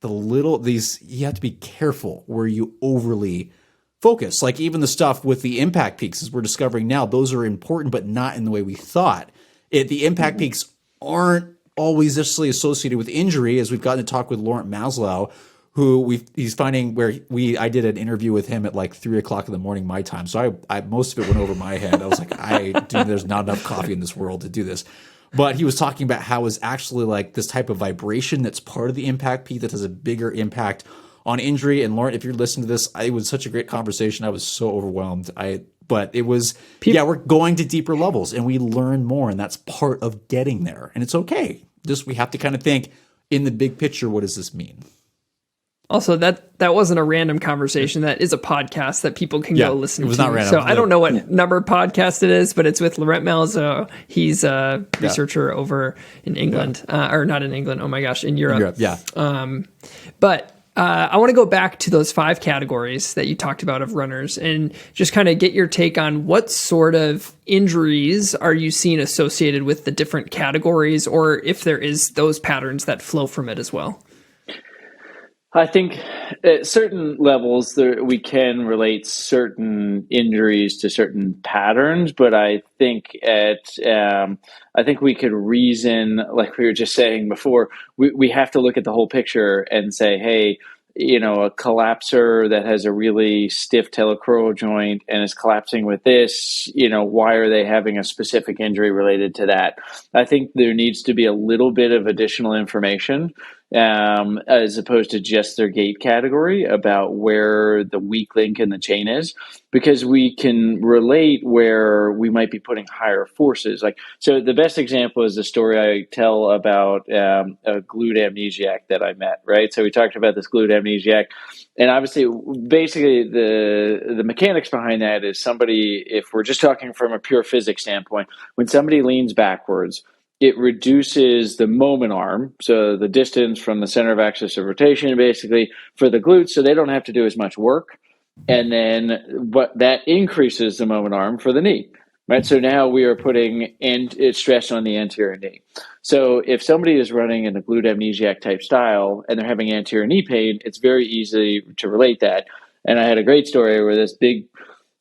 you have to be careful where you overly focus. Like even the stuff with the impact peaks, as we're discovering now, those are important, but not in the way we thought. The impact peaks aren't always necessarily associated with injury, as we've gotten to talk with Laurent Maslow, who he's finding I did an interview with him at like 3:00 in the morning my time. So I most of it went over my head. I was like, there's not enough coffee in this world to do this. But he was talking about how it's actually like this type of vibration that's part of the impact peak that has a bigger impact on injury. And Lauren, if you're listening to this, it was such a great conversation. I was so overwhelmed. But it was, we're going to deeper levels and we learn more, and that's part of getting there. And it's okay. We have to kind of think in the big picture, what does this mean? Also, that wasn't a random conversation. That is a podcast that people can go listen to. It was not random. So I don't know what number podcast it is, but it's with Laurent Malzo. He's a researcher over in England, or not in England. Oh my gosh, in Europe. But I want to go back to those 5 categories that you talked about of runners and just kind of get your take on what sort of injuries are you seeing associated with the different categories, or if there is those patterns that flow from it as well. I think at certain levels we can relate certain injuries to certain patterns, but I think we could reason, like we were just saying before, we have to look at the whole picture and say, hey, a collapser that has a really stiff talocrural joint and is collapsing with this, why are they having a specific injury related to that? I think there needs to be a little bit of additional information. as opposed to just their gait category, about where the weak link in the chain is, because we can relate where we might be putting higher forces. Like, so the best example is the story I tell about a glute amnesiac that I met, right? So we talked about this glute amnesiac, and obviously, basically, the mechanics behind that is somebody, if we're just talking from a pure physics standpoint, when somebody leans backwards, it reduces the moment arm, so the distance from the center of axis of rotation, basically, for the glutes, so they don't have to do as much work. And then what that increases the moment arm for the knee, right? So now we are putting stress on the anterior knee. So if somebody is running in the glute amnesiac type style and they're having anterior knee pain, it's very easy to relate that. And I had a great story where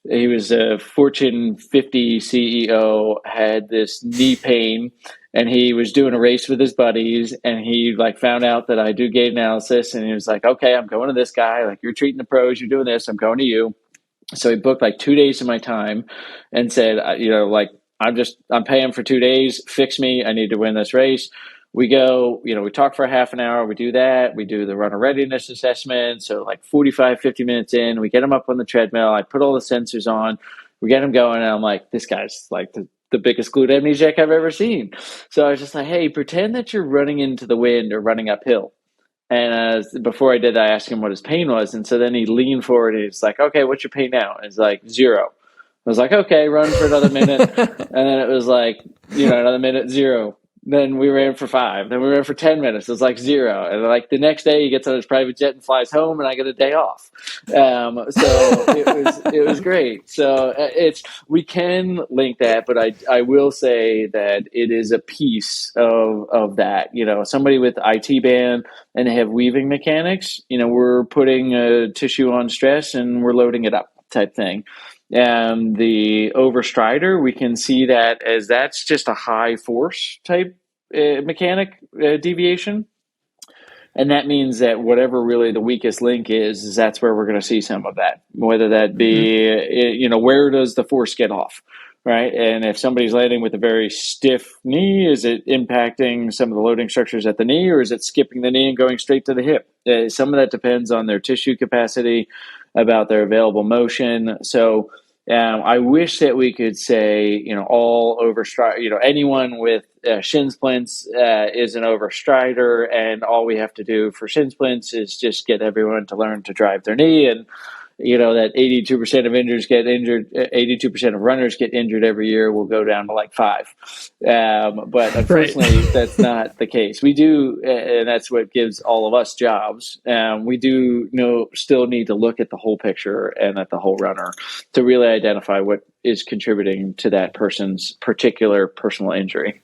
he was a Fortune 50 CEO, had this knee pain, and he was doing a race with his buddies, and he like found out that I do gait analysis, and he was like, okay, I'm going to this guy. Like, you're treating the pros, you're doing this, I'm going to you. So he booked like 2 days of my time and said, like, I'm paying for 2 days, fix me. I need to win this race. We go, we talk for a half an hour. We do that. We do the runner readiness assessment. So like 45, 50 minutes in, we get him up on the treadmill. I put all the sensors on. We get him going. And I'm like, this guy's like the biggest glute amnesiac I've ever seen. So I was just like, hey, pretend that you're running into the wind or running uphill. And before I did that, I asked him what his pain was. And so then he leaned forward and he's like, okay, what's your pain now? And it's like 0. I was like, okay, run for another minute. And then it was like, another minute, 0. Then we ran for 5. Then we ran for 10 minutes. It was like 0. And like the next day he gets on his private jet and flies home, and I get a day off. So it was great. So we can link that, but I will say that it is a piece of that. Somebody with IT band and they have weaving mechanics, we're putting a tissue on stress and we're loading it up type thing. The overstrider, we can see that as that's just a high force type mechanic deviation. And that means that whatever really the weakest link is that's where we're going to see some of that, whether that be, where does the force get off, right? And if somebody's landing with a very stiff knee, is it impacting some of the loading structures at the knee, or is it skipping the knee and going straight to the hip? Some of that depends on their tissue capacity, about their available motion. So I wish that we could say, all overstrider, anyone with shin splints is an overstrider, and all we have to do for shin splints is just get everyone to learn to drive their knee. And that 82% of injuries get injured, 82% of runners get injured every year will go down to like 5. But unfortunately, that's not the case. We do, and that's what gives all of us jobs. We do still need to look at the whole picture and at the whole runner to really identify what is contributing to that person's particular personal injury.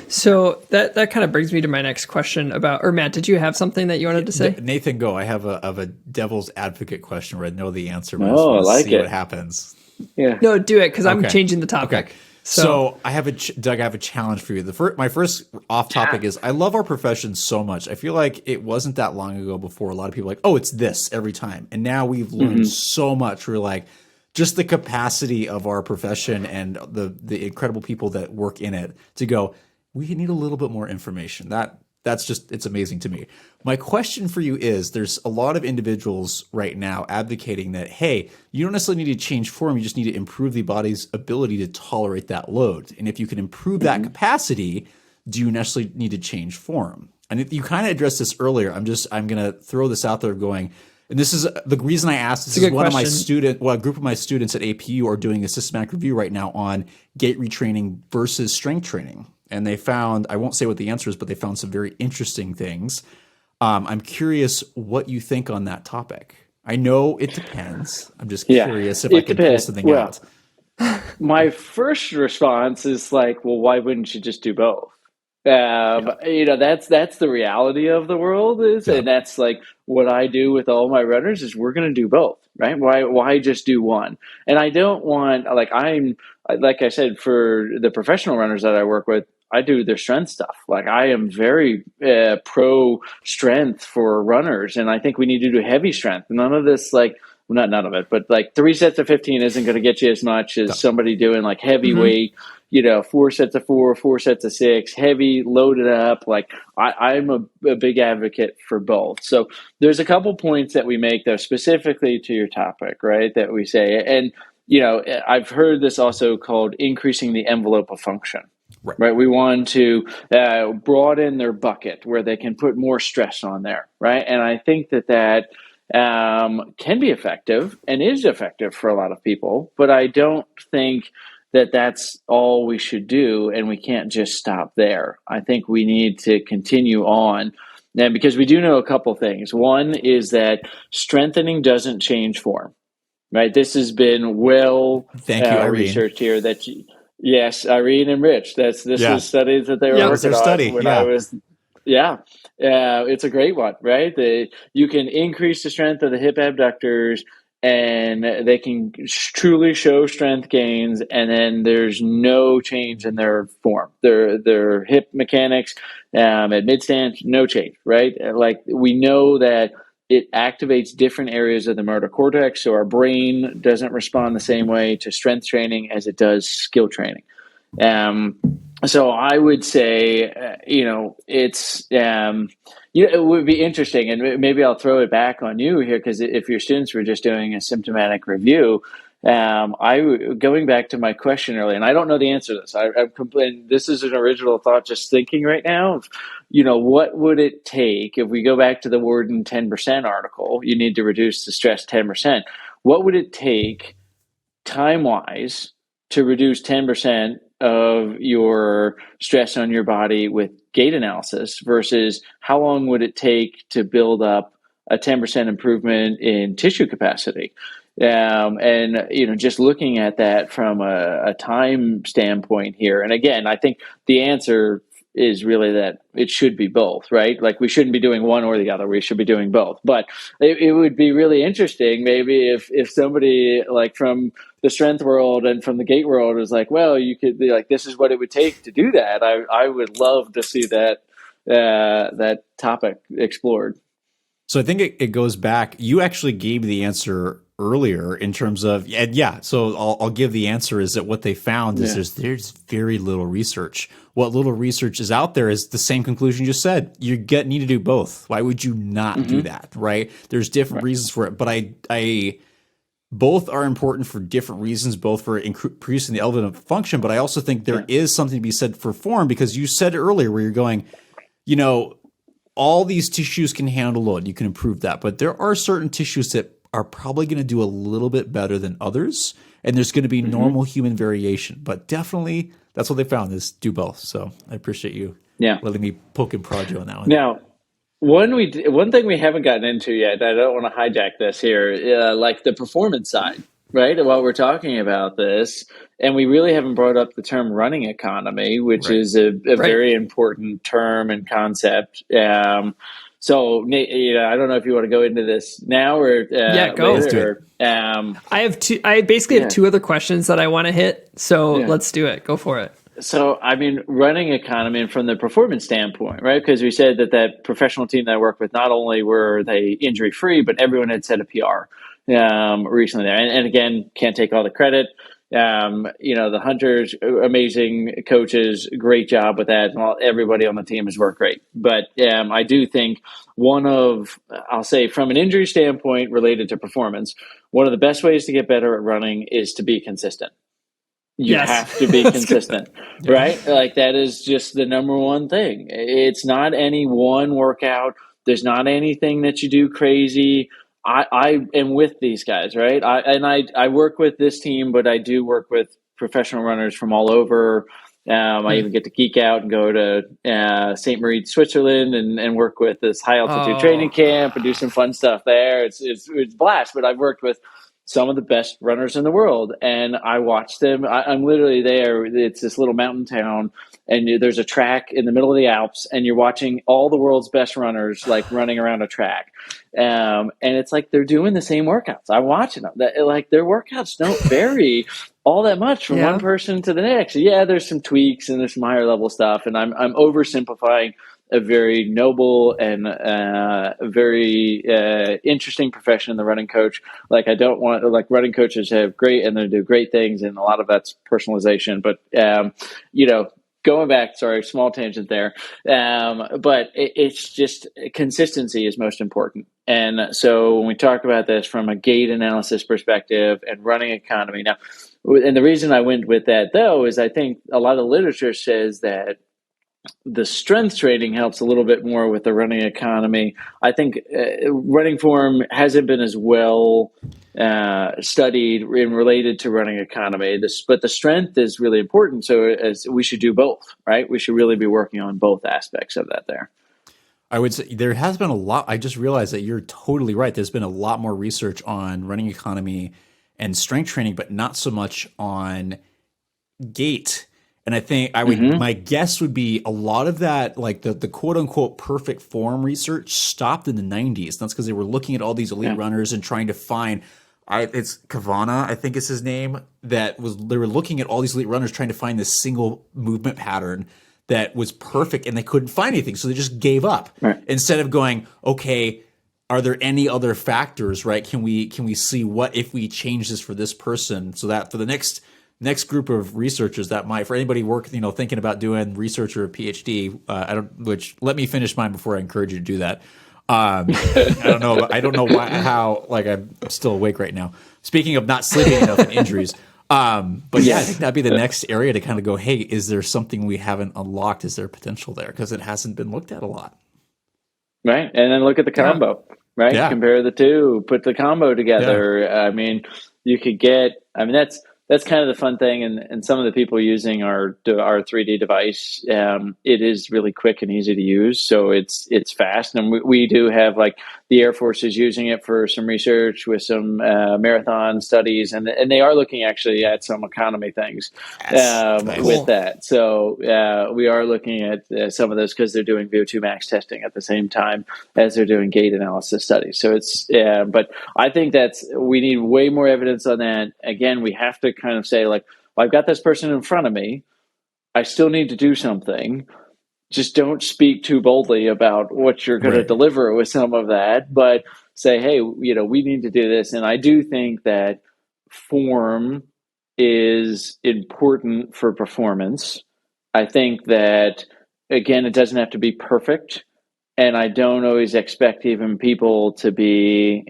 So that kind of brings me to my next question about, or Matt, did you have something that you wanted to say? Nathan, go. I have a devil's advocate question where I know the answer, but I I like see it. what happens. Yeah. No, do it, because I'm changing the topic. Okay. So I have Doug, I have a challenge for you. My first off topic is I love our profession so much. I feel like it wasn't that long ago before a lot of people were like, oh, it's this every time. And now we've learned so much. We're like, just the capacity of our profession and the incredible people that work in it to go, we need a little bit more information. That's just, it's amazing to me. My question for you is, there's a lot of individuals right now advocating that, hey, you don't necessarily need to change form. You just need to improve the body's ability to tolerate that load. And if you can improve that capacity, do you necessarily need to change form? And you kind of addressed this earlier. I'm going to throw this out there going, and this is the reason I asked this is one of my a group of my students at APU are doing a systematic review right now on gait retraining versus strength training. And they found, I won't say what the answer is, but they found some very interesting things. I'm curious what you think on that topic. I know it depends. I'm just curious if I can pull something out. My first response is like, well, why wouldn't you just do both? That's the reality of the world and that's like what I do with all my runners is we're going to do both, right? Why just do one? And I don't want, like I said, for the professional runners that I work with, I do their strength stuff. Like I am very pro strength for runners. And I think we need to do heavy strength. None of this, not none of it, but like 3 sets of 15 isn't going to get you as much as somebody doing like heavy weight, 4 sets of 4, 4 sets of 6, heavy, loaded up. Like I'm a big advocate for both. So there's a couple points that we make though, specifically to your topic, right? That we say, and I've heard this also called increasing the envelope of function. Right. We want to broaden their bucket where they can put more stress on there. Right. And I think that can be effective and is effective for a lot of people. But I don't think that that's all we should do. And we can't just stop there. I think we need to continue on. And because we do know a couple things. One is that strengthening doesn't change form. Right. This has been Thank you, Irene. researched here that yes, Irene and Rich. This was studies that they were working on when I was. Yeah, it's a great one, right? You can increase the strength of the hip abductors, and they can truly show strength gains, and then there's no change in their form, their hip mechanics at mid-stance, no change, right? Like we know that it activates different areas of the motor cortex, so our brain doesn't respond the same way to strength training as it does skill training. So I would say, it's, it would be interesting, and maybe I'll throw it back on you here, because if your students were just doing a symptomatic review, going back to my question earlier, and I don't know the answer to this. I'm complaining. This is an original thought, just thinking right now of, what would it take if we go back to the Worden 10% article? You need to reduce the stress 10%. What would it take time-wise to reduce 10% of your stress on your body with gait analysis versus how long would it take to build up a 10% improvement in tissue capacity? And just looking at that from a time standpoint here. And again, I think the answer is really that it should be both, right? Like we shouldn't be doing one or the other. We should be doing both. But it would be really interesting maybe if somebody like from the strength world and from the gait world was like, well, you could be like, this is what it would take to do that. I would love to see that topic explored. So I think it goes back. You actually gave the answer earlier in terms of, so I'll give the answer is that what they found is there's very little research. What little research is out there is the same conclusion you just said. You need to do both. Why would you not do that, right? There's different reasons for it, but I both are important for different reasons, both for increasing the element of function, but I also think there is something to be said for form, because you said earlier where you're going, all these tissues can handle load. You can improve that, but there are certain tissues that are probably going to do a little bit better than others, and there's going to be normal human variation. But definitely, that's what they found is do both. So I appreciate you letting me poke and prod you on that one. Now, one thing we haven't gotten into yet, I don't want to hijack this here, like the performance side, right? While we're talking about this, and we really haven't brought up the term running economy, which is a very important term and concept. So, I don't know if you want to go into this now or go. Let's do it. I basically have two other questions that I want to hit. So let's do it. Go for it. So, I mean, running economy and from the performance standpoint, right? Because we said that professional team that I work with, not only were they injury free, but everyone had set a PR recently there. And again, can't take all the credit. The Hunters, amazing coaches, great job with that. Everybody on the team has worked great. But I do think I'll say from an injury standpoint related to performance, one of the best ways to get better at running is to be consistent. You have to be consistent, right? Like that is just the number one thing. It's not any one workout. There's not anything that you do crazy. I am with these guys, right? I work with this team, but I do work with professional runners from all over. I even get to geek out and go to St. Marie, Switzerland, and work with this high altitude training camp and do some fun stuff there. It's blast. But I've worked with some of the best runners in the world, and I watch them. I'm literally there. It's this little mountain town, and there's a track in the middle of the Alps, and you're watching all the world's best runners like running around a track. And it's like they're doing the same workouts. I'm watching them. Like their workouts don't vary all that much from one person to the next. Yeah, there's some tweaks and there's some higher level stuff, and I'm oversimplifying a very noble and very interesting profession, the running coach. Like I don't want, like, running coaches have great and they do great things, and a lot of that's personalization. But going back, sorry, small tangent there. But it's just consistency is most important. And so when we talk about this from a gait analysis perspective and running economy now, and the reason I went with that though is I think a lot of literature says that the strength training helps a little bit more with the running economy. I think running form hasn't been as well studied and related to running economy. But the strength is really important. So we should do both, right? We should really be working on both aspects of that there. I would say there has been a lot. I just realized that you're totally right. There's been a lot more research on running economy and strength training, but not so much on gait. And I think my guess would be a lot of that, like the quote unquote perfect form research stopped in the 90s. That's because they were looking at all these elite runners and trying to find, it's Kavana, I think is his name, they were looking at all these elite runners trying to find this single movement pattern that was perfect, and they couldn't find anything. So they just gave up instead of going, okay, are there any other factors, right? Can we see what if we change this for this person, so that for the next group of researchers that might, for anybody thinking about doing research or a PhD, let me finish mine before I encourage you to do that. I don't know how I'm still awake right now. Speaking of not sleeping enough and injuries. But yeah, I think that'd be the next area to kind of go, hey, is there something we haven't unlocked? Is there potential there? Because it hasn't been looked at a lot. Right. And then look at the combo, right? Yeah. Compare the two, put the combo together. Yeah. I mean, you could that's kind of the fun thing. And some of the people using our 3D device, it is really quick and easy to use. So it's fast. And we do have, like, the Air Force is using it for some research with some marathon studies. And they are looking actually at some economy things with that. So we are looking at some of those because they're doing VO2 max testing at the same time as they're doing gait analysis studies. So but I think we need way more evidence on that. Again, we have to kind of say, like, well, I've got this person in front of me. I still need to do something. Just don't speak too boldly about what you're going to deliver with some of that, but say, hey, we need to do this. And I do think that form is important for performance. I think that, again, it doesn't have to be perfect. And I don't always expect even people to be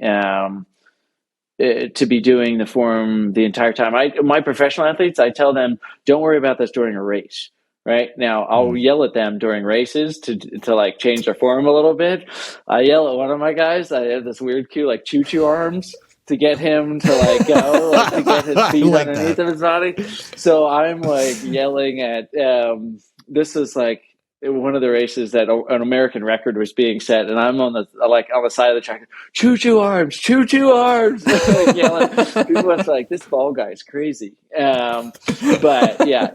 doing the form the entire time. My professional athletes, I tell them, don't worry about this during a race. Right now, I'll yell at them during races to like change their form a little bit. I yell at one of my guys. I have this weird cue, like choo-choo arms, to get him to like go, like, to get his feet underneath of his body. So I'm like yelling at. This is like one of the races that an American record was being set, and I'm on the side of the track, choo-choo arms, like yelling. People was like, this ball guy's crazy. But yeah,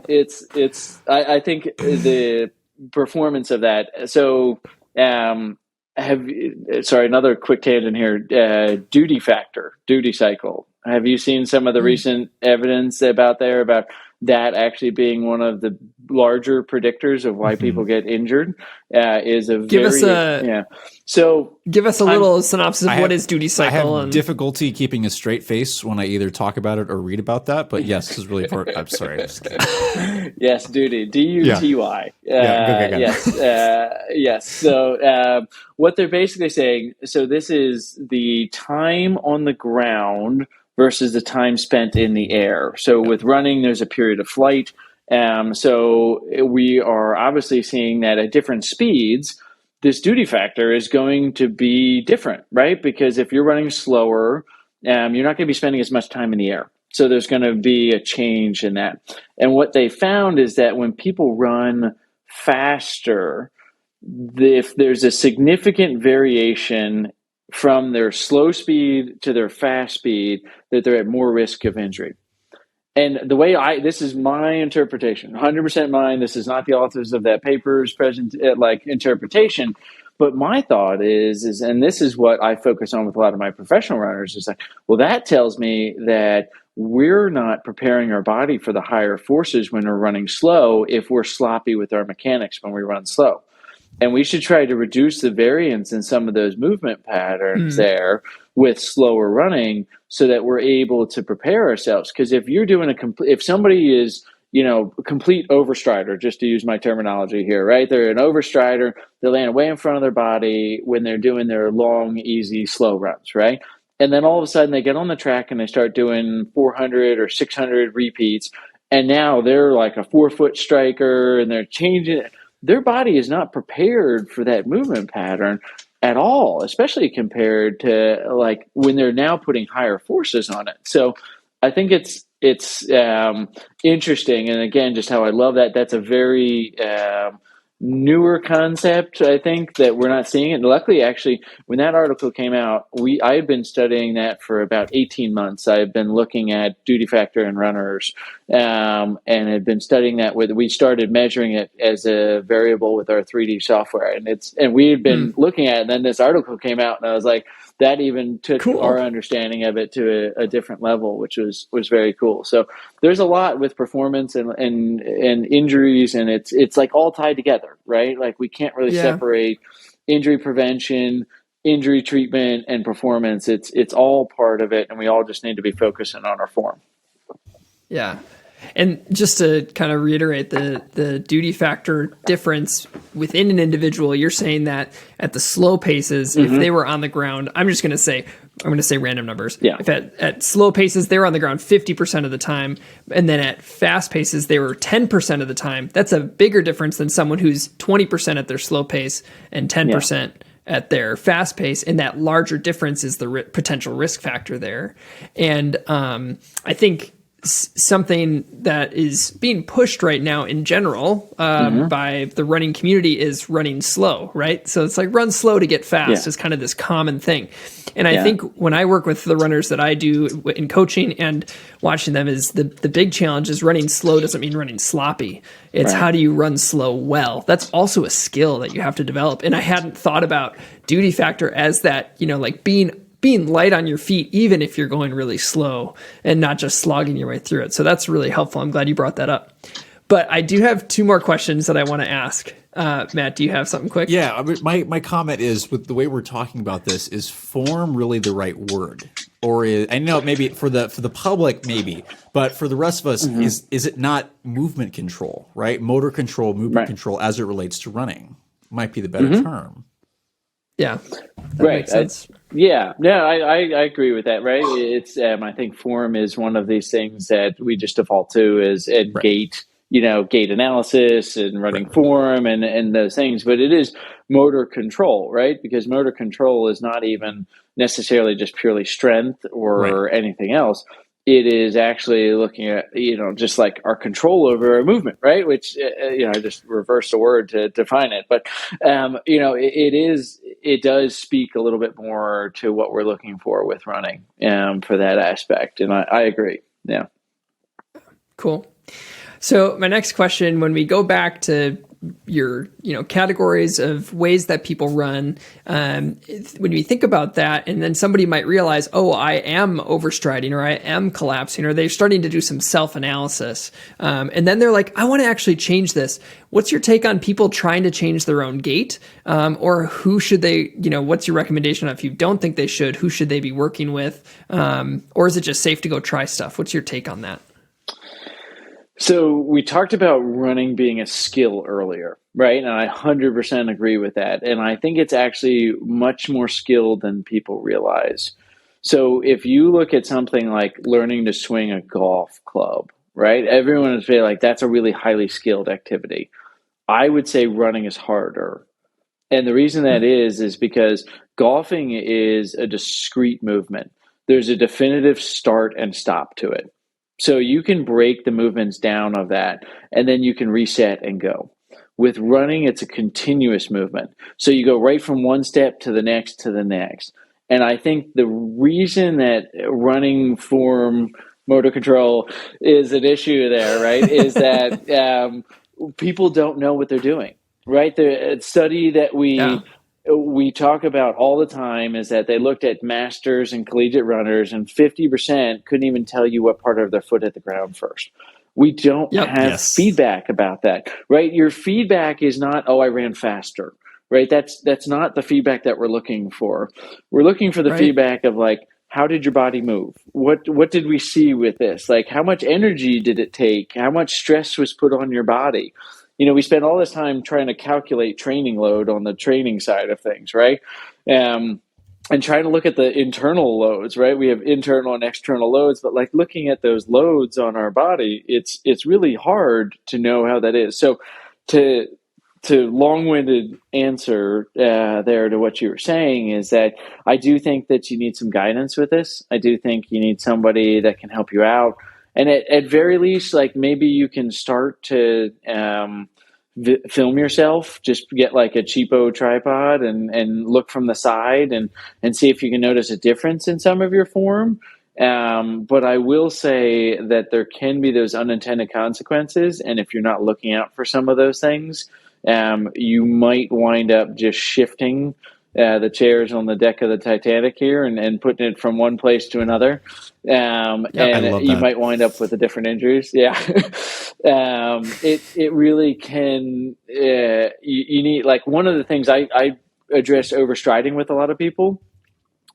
I think the performance of that. So, another quick tangent here, duty cycle. Have you seen some of the recent evidence about that actually being one of the larger predictors of why people get injured? Give us a little synopsis of what is duty cycle. I have difficulty keeping a straight face when I either talk about it or read about that, but yes, this is really important. I'm sorry. I'm just kidding. Yes, duty. DUTY. Yes. So what they're basically saying, so this is the time on the ground versus the time spent in the air. So with running, there's a period of flight. So we are obviously seeing that at different speeds, this duty factor is going to be different, right? Because if you're running slower, you're not going to be spending as much time in the air. So there's going to be a change in that. And what they found is that when people run faster, if there's a significant variation from their slow speed to their fast speed, that they're at more risk of injury. And the way this is my interpretation, 100% mine. This is not the authors of that paper's present interpretation, But my thought is, and this is what I focus on with a lot of my professional runners, is like, well, that tells me that we're not preparing our body for the higher forces when we're running slow if we're sloppy with our mechanics when we run slow. And we should try to reduce the variance in some of those movement patterns there with slower running so that we're able to prepare ourselves. Because if you're doing if somebody is, a complete overstrider, just to use my terminology here, right? They're an overstrider, they land way in front of their body when they're doing their long, easy, slow runs, right? And then all of a sudden they get on the track and they start doing 400 or 600 repeats. And now they're like a 4-foot striker and they're changing it. Their body is not prepared for that movement pattern at all, especially compared to like when they're now putting higher forces on it. So I think it's interesting. And again, just how I love that. That's a very newer concept, I think, that we're not seeing it. And luckily, actually, when that article came out, I had been studying that for about 18 months. I had been looking at duty factor in runners and had been studying that we started measuring it as a variable with our 3D software. And we had been looking at it, and then this article came out, and I was like, that even took our understanding of it to a different level, which was very cool. So there's a lot with performance and injuries, and it's like all tied together, right? Like we can't really separate injury prevention, injury treatment, and performance. It's all part of it, and we all just need to be focusing on our form. Yeah. And just to kind of reiterate the duty factor difference within an individual, you're saying that at the slow paces, if they were on the ground, I'm going to say random numbers. Yeah. If at slow paces, they were on the ground 50% of the time, and then at fast paces, they were 10% of the time. That's a bigger difference than someone who's 20% at their slow pace and 10% at their fast pace. And that larger difference is the potential risk factor there. And I think something that is being pushed right now in general by the running community is running slow, right? So it's like run slow to get fast is kind of this common thing. And I think when I work with the runners that I do in coaching and watching them, is the big challenge is running slow doesn't mean running sloppy. It's how do you run slow well? That's also a skill that you have to develop. And I hadn't thought about duty factor as that, like being light on your feet, even if you're going really slow and not just slogging your way through it. So that's really helpful. I'm glad you brought that up. But I do have 2 more questions that I want to ask. Matt, do you have something quick? Yeah, my comment is, with the way we're talking about this, is form really the right word? Or I know maybe for the public, maybe, but for the rest of us, is it not movement control, right? Motor control, movement control as it relates to running might be the better term. Yeah. That makes sense. I agree with that, right? It's I think form is one of these things that we just default to as Gait, gait analysis and running form and those things, but it is motor control, right? Because motor control is not even necessarily just purely strength or anything else. It is actually looking at, just like our control over our movement, right? Which, I just reversed the word to define it. But, it does speak a little bit more to what we're looking for with running for that aspect. And I agree. Yeah. Cool. So my next question, when we go back to your categories of ways that people run, when you think about that, and then somebody might realize, oh, I am overstriding or I am collapsing, or they're starting to do some self-analysis, and then they're like, I want to actually change this. What's your take on people trying to change their own gait, or who should they, what's your recommendation if you don't think they should? Who should they be working with, or is it just safe to go try stuff? What's your take on that? So we talked about running being a skill earlier, right? And I 100% agree with that. And I think it's actually much more skill than people realize. So if you look at something like learning to swing a golf club, right? Everyone would say like, that's a really highly skilled activity. I would say running is harder. And the reason that is because golfing is a discrete movement. There's a definitive start and stop to it. So you can break the movements down of that, and then you can reset and go. With running, it's a continuous movement. So you go right from one step to the next to the next. And I think the reason that running form motor control is an issue there, right, is that people don't know what they're doing, right? The study that we we talk about all the time is that they looked at masters and collegiate runners, and 50% couldn't even tell you what part of their foot hit the ground first. We don't Yep. have Yes. feedback about that, right? Your feedback is not, oh, I ran faster, right? That's not the feedback that we're looking for. We're looking for the Right. feedback of like, how did your body move? What did we see with this? Like, how much energy did it take? How much stress was put on your body? We spend all this time trying to calculate training load on the training side of things, right? And trying to look at the internal loads, right? We have internal and external loads, but like looking at those loads on our body, it's really hard to know how that is. So to long-winded answer there to what you were saying is that I do think that you need some guidance with this. I do think you need somebody that can help you out. And at very least, like maybe you can start to film yourself, just get like a cheapo tripod and look from the side and see if you can notice a difference in some of your form. But I will say that there can be those unintended consequences. And if you're not looking out for some of those things, you might wind up just shifting the chairs on the deck of the Titanic here and putting it from one place to another. And you might wind up with a different injuries. Yeah. It really can, you need, like, one of the things I address overstriding with a lot of people.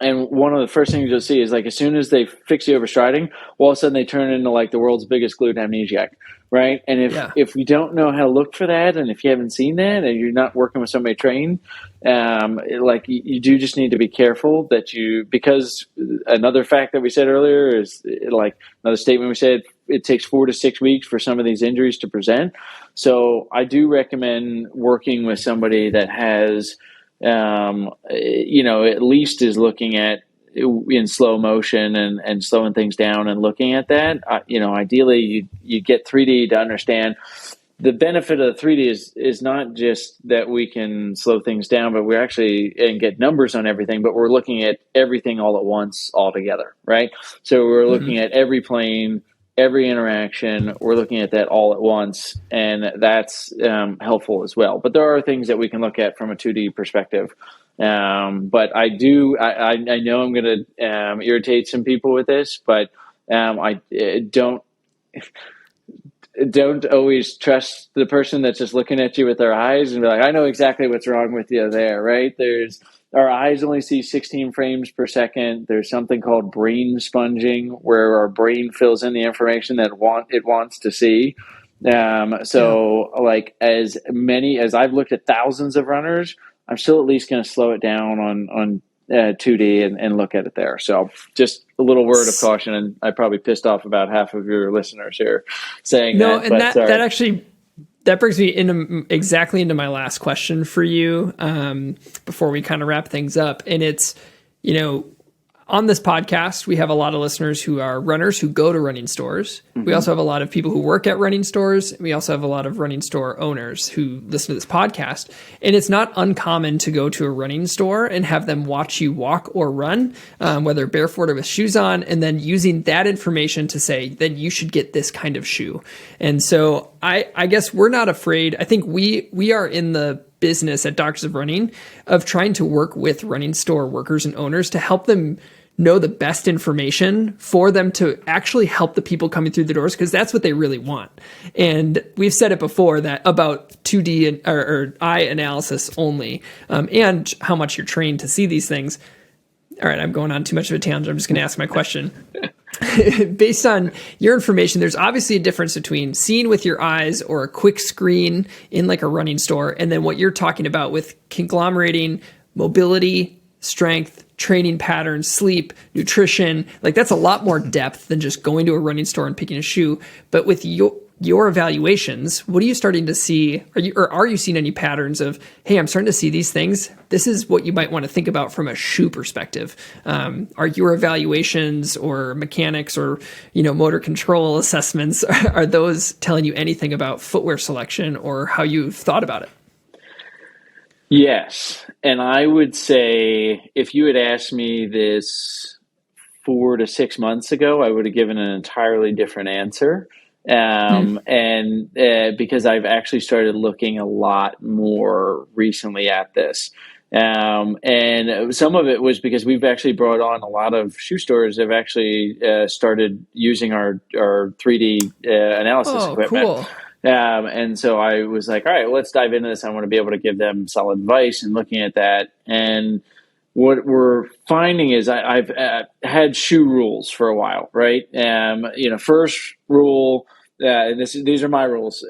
And one of the first things you'll see is like as soon as they fix the overstriding, all of a sudden they turn into like the world's biggest glute amnesiac, right? And if you don't know how to look for that, and if you haven't seen that, and you're not working with somebody trained, like you do just need to be careful that because another fact that we said earlier is like another statement we said, it takes 4 to 6 weeks for some of these injuries to present. So I do recommend working with somebody that has at least is looking at in slow motion and slowing things down and looking at that. Ideally you get 3D to understand. The benefit of the 3D is not just that we can slow things down, but we're actually and get numbers on everything, but we're looking at everything all at once, all together, right? So we're looking at every plane, every interaction. We're looking at that all at once, and that's helpful as well. But there are things that we can look at from a 2D perspective. But I know I'm going to irritate some people with this, but I don't always trust the person that's just looking at you with their eyes and be like, I know exactly what's wrong with you there, right? Our eyes only see 16 frames per second. There's something called brain sponging, where our brain fills in the information that it wants to see. Like as I've looked at thousands of runners, I'm still at least going to slow it down on 2D and look at it there. So just a little word of caution, and I probably pissed off about half of your listeners here saying that. And that actually, that brings me exactly into my last question for you before we kind of wrap things up. And it's, on this podcast, we have a lot of listeners who are runners who go to running stores. Mm-hmm. We also have a lot of people who work at running stores. We also have a lot of running store owners who listen to this podcast. And it's not uncommon to go to a running store and have them watch you walk or run, whether barefoot or with shoes on, and then using that information to say, then you should get this kind of shoe. And so I guess we're not afraid. I think we are in the business at Doctors of Running of trying to work with running store workers and owners to help them know the best information for them to actually help the people coming through the doors, because that's what they really want. And we've said it before that about 2D or eye analysis only, and how much you're trained to see these things. All right, I'm going on too much of a tangent. I'm just going to ask my question. Based on your information, there's obviously a difference between seeing with your eyes or a quick screen in like a running store, and then what you're talking about with conglomerating mobility, strength, training patterns, sleep, nutrition. Like that's a lot more depth than just going to a running store and picking a shoe. But with your evaluations, what are you starting to see? Are you seeing any patterns of, hey, I'm starting to see these things. This is what you might want to think about from a shoe perspective. Are your evaluations or mechanics or, motor control assessments, are those telling you anything about footwear selection or how you've thought about it? Yes. And I would say if you had asked me this 4 to 6 months ago, I would have given an entirely different answer. Because I've actually started looking a lot more recently at this. And some of it was because we've actually brought on a lot of shoe stores have actually started using our 3D analysis Oh, equipment. cool. And so I was like, all right, well, let's dive into this. I want to be able to give them solid advice and looking at that. And what we're finding is I've had shoe rules for a while, right? First rule, these are my rules,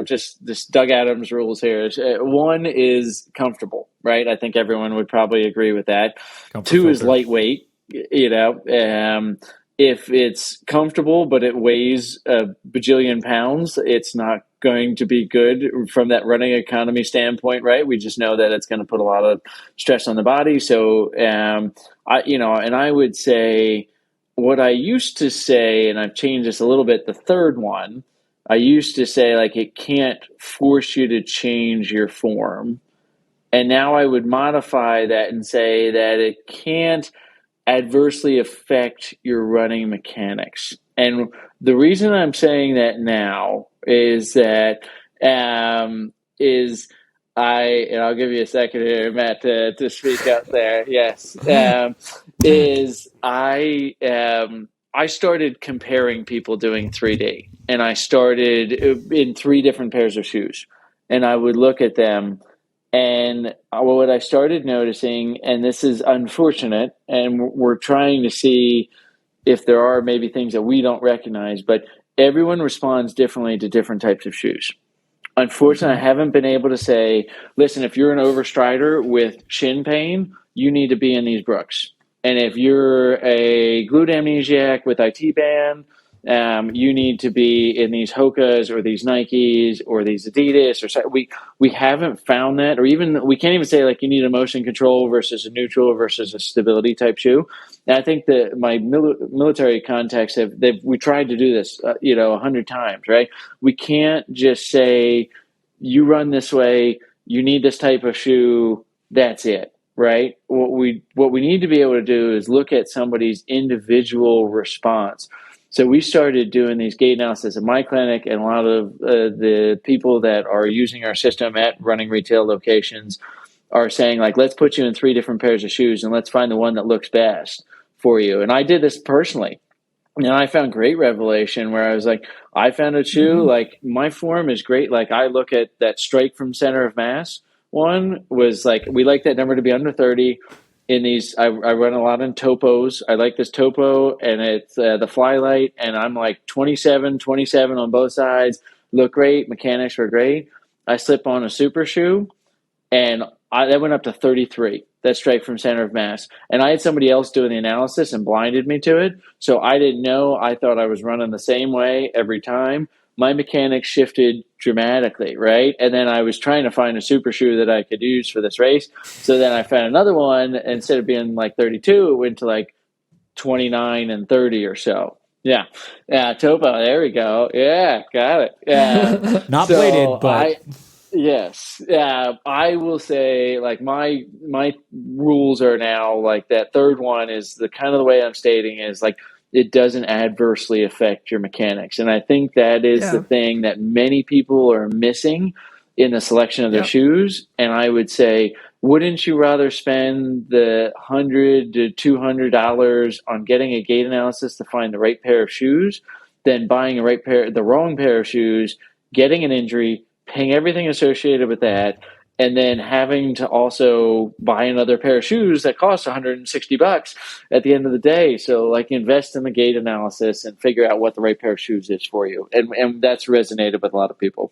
just Doug Adams rules here. One is comfortable, right? I think everyone would probably agree with that. Comfort Two is filter. lightweight, if it's comfortable, but it weighs a bajillion pounds, it's not going to be good from that running economy standpoint, right? We just know that it's going to put a lot of stress on the body. So, I would say what I used to say, and I've changed this a little bit, the third one, I used to say, like, it can't force you to change your form. And now I would modify that and say that it can't adversely affect your running mechanics. And the reason I'm saying that now is that and I'll give you a second here, Matt, to speak up there. Yes, is I started comparing people doing 3D, and I started in 3 different pairs of shoes, and I would look at them. And what I started noticing, and this is unfortunate, and we're trying to see if there are maybe things that we don't recognize, but everyone responds differently to different types of shoes. Unfortunately, I haven't been able to say, listen, if you're an overstrider with shin pain, you need to be in these Brooks. And if you're a glute amnesiac with IT band, you need to be in these Hokas or these Nikes or these Adidas. We haven't found that, or even we can't even say like you need a motion control versus a neutral versus a stability type shoe. And I think that my military contacts we tried to do this 100 times, right? We can't just say you run this way, you need this type of shoe, that's it. Right. What we need to be able to do is look at somebody's individual response. So we started doing these gait analysis at my clinic, and a lot of the people that are using our system at running retail locations are saying, like, let's put you in 3 different pairs of shoes and let's find the one that looks best for you. And I did this personally. And I found great revelation where I was like, I found a shoe, like my form is great. Like I look at that strike from center of mass. One was like, we like that number to be under 30. In these, I run a lot in topos. I like this topo, and it's the Flylight, and I'm like 27 on both sides. Look great. Mechanics were great. I slip on a super shoe, and that went up to 33. That's straight from center of mass. And I had somebody else doing the analysis and blinded me to it. So I didn't know. I thought I was running the same way every time. My mechanics shifted dramatically, right? And then I was trying to find a super shoe that I could use for this race. So then I found another one. Instead of being like 32, it went to like 29 and 30 or so. Yeah. Yeah. Topo. There we go. Yeah. Got it. Yeah. Not bladed, but yes. I will say, like, my rules are now like that third one is the kind of the way I'm stating is like it doesn't adversely affect your mechanics. And I think that is the thing that many people are missing in the selection of their shoes. And I would say, wouldn't you rather spend the $100 to $200 on getting a gait analysis to find the right pair of shoes than buying the wrong pair of shoes, getting an injury, paying everything associated with that, and then having to also buy another pair of shoes that costs $160 at the end of the day? So like invest in the gait analysis and figure out what the right pair of shoes is for you. And that's resonated with a lot of people.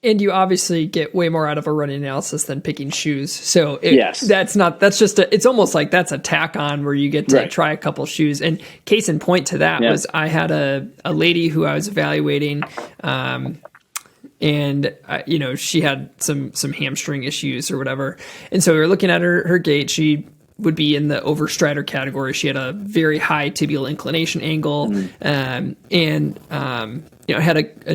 And you obviously get way more out of a running analysis than picking shoes. So it's almost like that's a tack on where you get to try a couple shoes. And case in point to that was I had a lady who I was evaluating, and she had some hamstring issues or whatever. And so we were looking at her gait. She would be in the overstrider category. She had a very high tibial inclination angle, and had a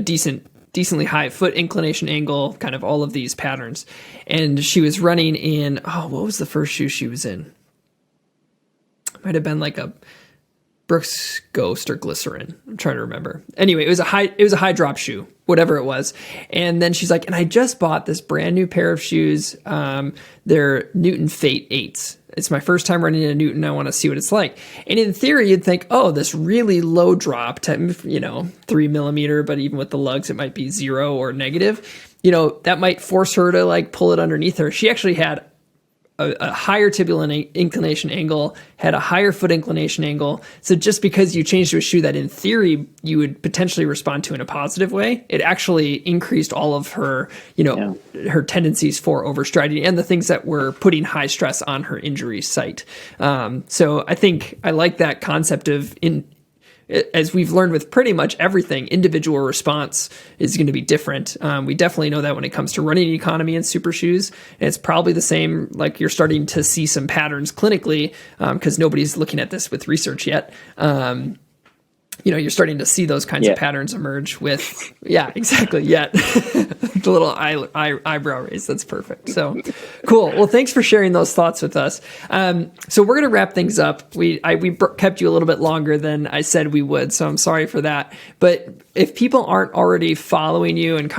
decently high foot inclination angle, kind of all of these patterns. And she was running in, what was the first shoe she was in? Might have been like Brooks Ghost or Glycerin. I'm trying to remember. Anyway, it was a high drop shoe, whatever it was. And then she's like, and I just bought this brand new pair of shoes. They're Newton Fate 8s. It's my first time running a Newton. I want to see what it's like. And in theory, you'd think, oh, this really low drop, 3 millimeter, but even with the lugs, it might be 0 or negative. That might force her to like pull it underneath her. She actually had a higher tibial inclination angle, had a higher foot inclination angle. So just because you changed to a shoe that in theory you would potentially respond to in a positive way, it actually increased all of her, her tendencies for overstriding and the things that were putting high stress on her injury site. So I think I like that concept of as we've learned with pretty much everything, individual response is going to be different. We definitely know that when it comes to running economy and super shoes. And it's probably the same, like you're starting to see some patterns clinically because nobody's looking at this with research yet. You're starting to see those kinds of patterns emerge with, exactly, the little eyebrow raise. That's perfect. So cool. Well, thanks for sharing those thoughts with us. So we're going to wrap things up. We kept you a little bit longer than I said we would, so I'm sorry for that. But if people aren't already following you and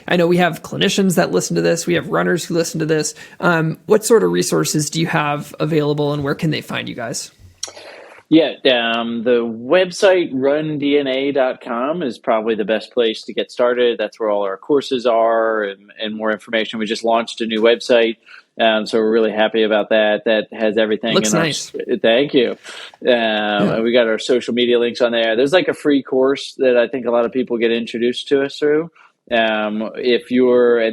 I know we have clinicians that listen to this, we have runners who listen to this. What sort of resources do you have available and where can they find you guys? Yeah, the website rundna.com is probably the best place to get started. That's where all our courses are and more information. We just launched a new website, so we're really happy about that. That has everything. Looks nice. Thank you. We got our social media links on there. There's like a free course that I think a lot of people get introduced to us through. And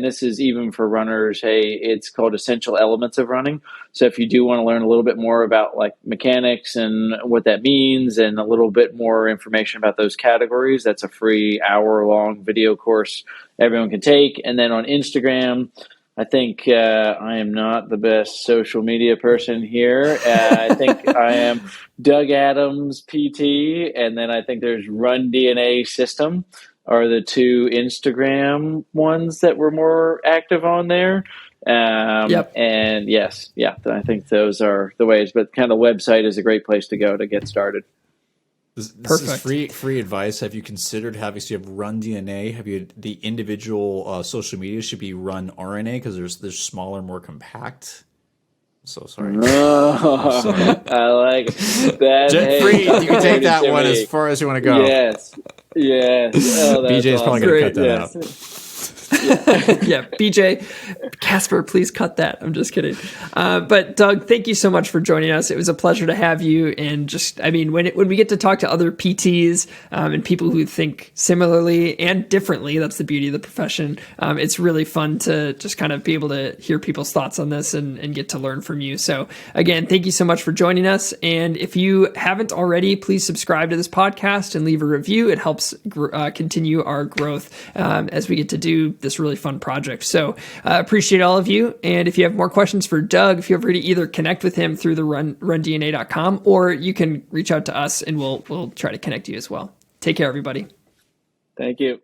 this is even for runners, it's called Essential Elements of Running. So if you do want to learn a little bit more about like mechanics and what that means and a little bit more information about those categories, that's a free hour-long video course everyone can take. And then on Instagram, I think I am not the best social media person here. I think I am Doug Adams PT, and then I think there's Run DNA System are the two Instagram ones that we're more active on there. And I think those are the ways, but kind of the website is a great place to go to get started. This is free advice. Have you considered having, so you have Run DNA, have you, the individual social media should be Run RNA because they're smaller, more compact. So sorry. Oh, I like it. Jet free. You can take that one as far as you want to go. Yes. Oh, BJ's probably going to cut that out. BJ, Casper, please cut that. I'm just kidding. But Doug, thank you so much for joining us. It was a pleasure to have you. And when we get to talk to other PTs and people who think similarly and differently, that's the beauty of the profession. It's really fun to just kind of be able to hear people's thoughts on this and get to learn from you. So again, thank you so much for joining us. And if you haven't already, please subscribe to this podcast and leave a review. It helps continue our growth as we get to do this really fun project. So appreciate all of you. And if you have more questions for Doug, feel free to either connect with him through the rundna.com or you can reach out to us and we'll try to connect you as well. Take care, everybody. Thank you.